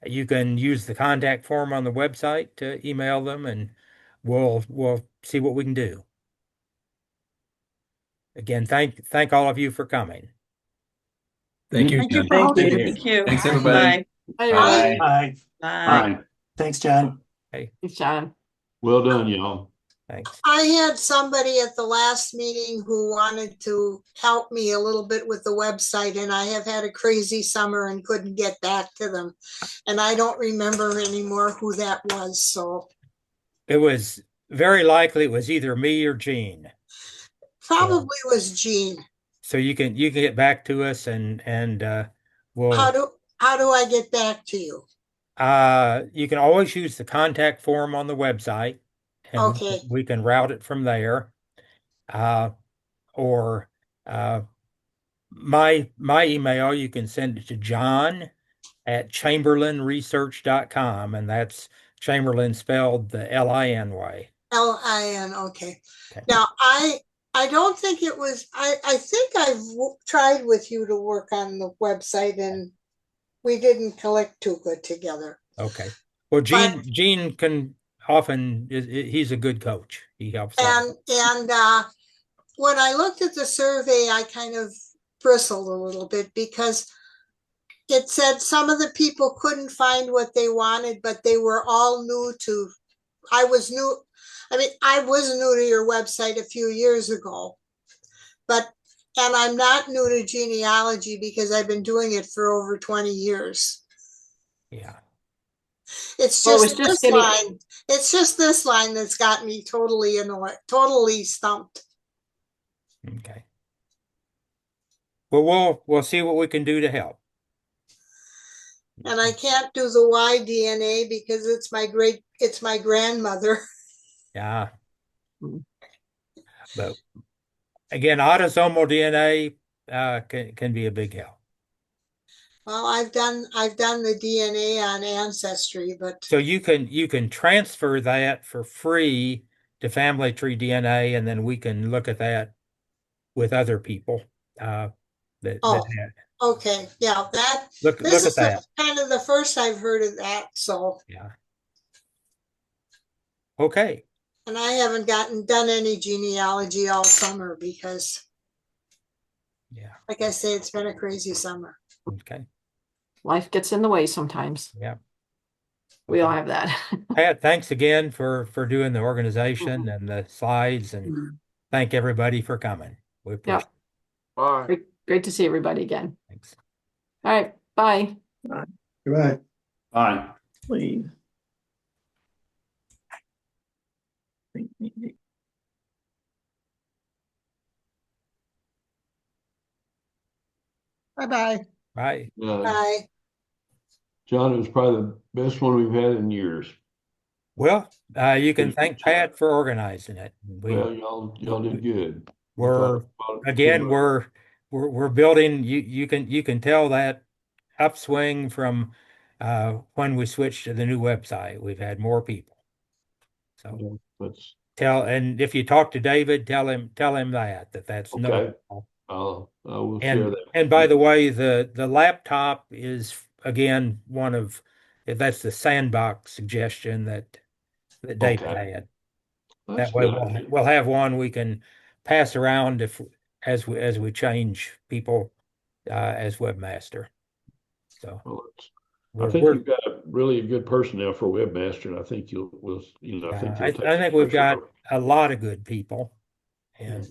Speaker 8: you can use the contact form on the website to email them, and we'll see what we can do. Again, thank all of you for coming.
Speaker 14: Thank you.
Speaker 15: Thank you.
Speaker 24: Thank you.
Speaker 14: Thanks, everybody.
Speaker 24: Bye.
Speaker 11: Bye.
Speaker 24: Bye.
Speaker 16: Thanks, John.
Speaker 8: Hey.
Speaker 2: Thanks, John.
Speaker 11: Well done, y'all.
Speaker 8: Thanks.
Speaker 10: I had somebody at the last meeting who wanted to help me a little bit with the website, and I have had a crazy summer and couldn't get back to them. And I don't remember anymore who that was. So
Speaker 8: it was very likely it was either me or Jean.
Speaker 10: Probably was Jean.
Speaker 8: So you can get back to us, and we'll.
Speaker 10: How do I get back to you?
Speaker 8: You can always use the contact form on the website, and
Speaker 10: okay,
Speaker 8: we can route it from there. Or my email, you can send it to john@chamberlainresearch.com, and that's Chamberlain spelled the Lin way.
Speaker 10: Lin. Okay. Now I don't think it was. I think I've tried with you to work on the website, and we didn't click too good together.
Speaker 8: Okay. Well, Gene can often. He's a good coach. He helps.
Speaker 10: And when I looked at the survey, I kind of bristled a little bit because it said some of the people couldn't find what they wanted, but they were all new to. I was new to your website a few years ago, and I'm not new to genealogy because I've been doing it for over 20 years.
Speaker 8: Yeah.
Speaker 10: It's just this line. It's just this line that's got me totally annoyed, totally stumped.
Speaker 8: Okay. Well, we'll see what we can do to help.
Speaker 10: And I can't do the Y DNA because it's my grandmother.
Speaker 8: Yeah. But again, autosomal DNA can be a big help.
Speaker 10: Well, I've done the DNA on Ancestry, but
Speaker 8: so you can transfer that for free to Family Tree DNA, and then we can look at that with other people.
Speaker 10: Okay, yeah, that
Speaker 8: look at that.
Speaker 10: Kind of the first I've heard of that. So
Speaker 8: yeah. Okay.
Speaker 10: And I haven't done any genealogy all summer because, like I say, it's been a crazy summer.
Speaker 8: Okay.
Speaker 2: Life gets in the way sometimes.
Speaker 8: Yeah.
Speaker 2: We all have that.
Speaker 8: Pat, thanks again for doing the organization and the slides, and thank everybody for coming. We
Speaker 2: Yeah.
Speaker 8: appreciate
Speaker 9: Bye.
Speaker 2: Great to see everybody again.
Speaker 8: it. Thanks.
Speaker 2: All right. Bye.
Speaker 25: Goodbye.
Speaker 11: Bye.
Speaker 14: Please.
Speaker 10: Bye-bye.
Speaker 8: Bye.
Speaker 10: Bye.
Speaker 11: John, it was probably the best one we've had in years.
Speaker 8: Well, you can
Speaker 11: Good
Speaker 8: thank
Speaker 11: job.
Speaker 8: Pat for organizing it.
Speaker 11: Well, y'all did good.
Speaker 8: We're again, we're building. You can tell that upswing from when we switched to the new website. We've had more people. So
Speaker 11: That's
Speaker 8: and if you talk to David, tell him that's
Speaker 11: okay.
Speaker 8: no.
Speaker 11: I will share that.
Speaker 8: And by the way, the laptop is again one of that's the sandbox suggestion that David had.
Speaker 11: That's
Speaker 8: That way
Speaker 11: good.
Speaker 8: we'll have one we can pass around as we change people as webmaster. So
Speaker 11: I think you've got a good personnel for webmaster, and I think I think you'll take
Speaker 8: I think we've got
Speaker 11: pressure
Speaker 8: a lot of good people, and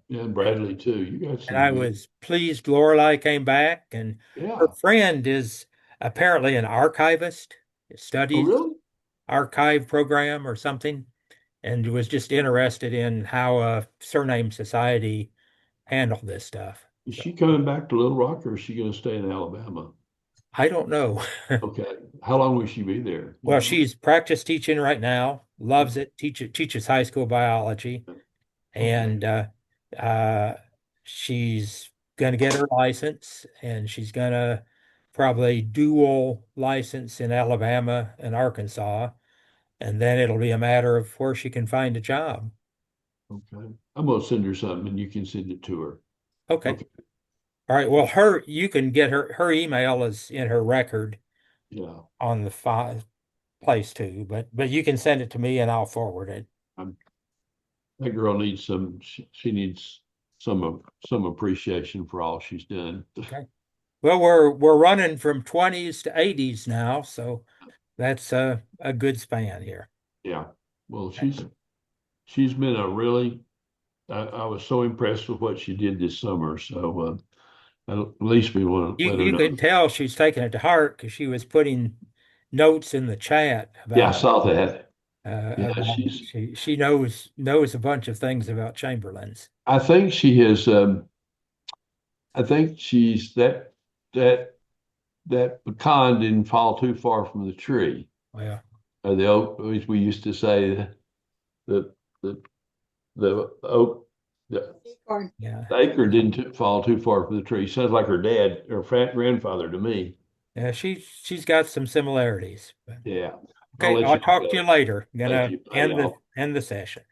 Speaker 11: and Bradley too. You got
Speaker 8: and
Speaker 11: some
Speaker 8: I
Speaker 11: good.
Speaker 8: was pleased Lorelei came back, and her friend is apparently an archivist, studies archive program or something, and was just interested in how a surname society handled this stuff.
Speaker 11: Is she coming back to Little Rock, or is she going to stay in Alabama?
Speaker 8: I don't know.
Speaker 11: Okay. How long will she be there?
Speaker 8: Well, she's practice teaching right now, loves it, teaches high school biology, and she's going to get her license, and she's going to probably dual license in Alabama and Arkansas, and then it'll be a matter of where she can find a job.
Speaker 11: Okay. I'm going to send her something, and you can send it to her.
Speaker 8: Okay. All right. Well, you can get her email is in her record.
Speaker 11: Yeah.
Speaker 8: On the place too, but you can send it to me and I'll forward it.
Speaker 11: That girl needs she needs some appreciation for all she's done.
Speaker 8: Okay. Well, we're running from 20s to 80s now, so that's a good span here.
Speaker 11: Yeah. Well, she's been a really I was so impressed with what she did this summer. So at least we want to let her
Speaker 8: You
Speaker 11: know.
Speaker 8: can tell she's taking it to heart because she was putting notes in the chat about.
Speaker 11: Yeah, I saw that.
Speaker 8: She knows a bunch of things about Chamberlains.
Speaker 11: I think she has. I think she's that pecan didn't fall too far from the tree.
Speaker 8: Yeah.
Speaker 11: Or the oak, as we used to say, the oak, the acorn didn't fall too far from the tree. Sounds like her dad or grandfather to me.
Speaker 8: Yeah, she's got some similarities.
Speaker 11: Yeah.
Speaker 8: Okay, I'll talk to you later. I'm gonna
Speaker 11: end
Speaker 8: end the session.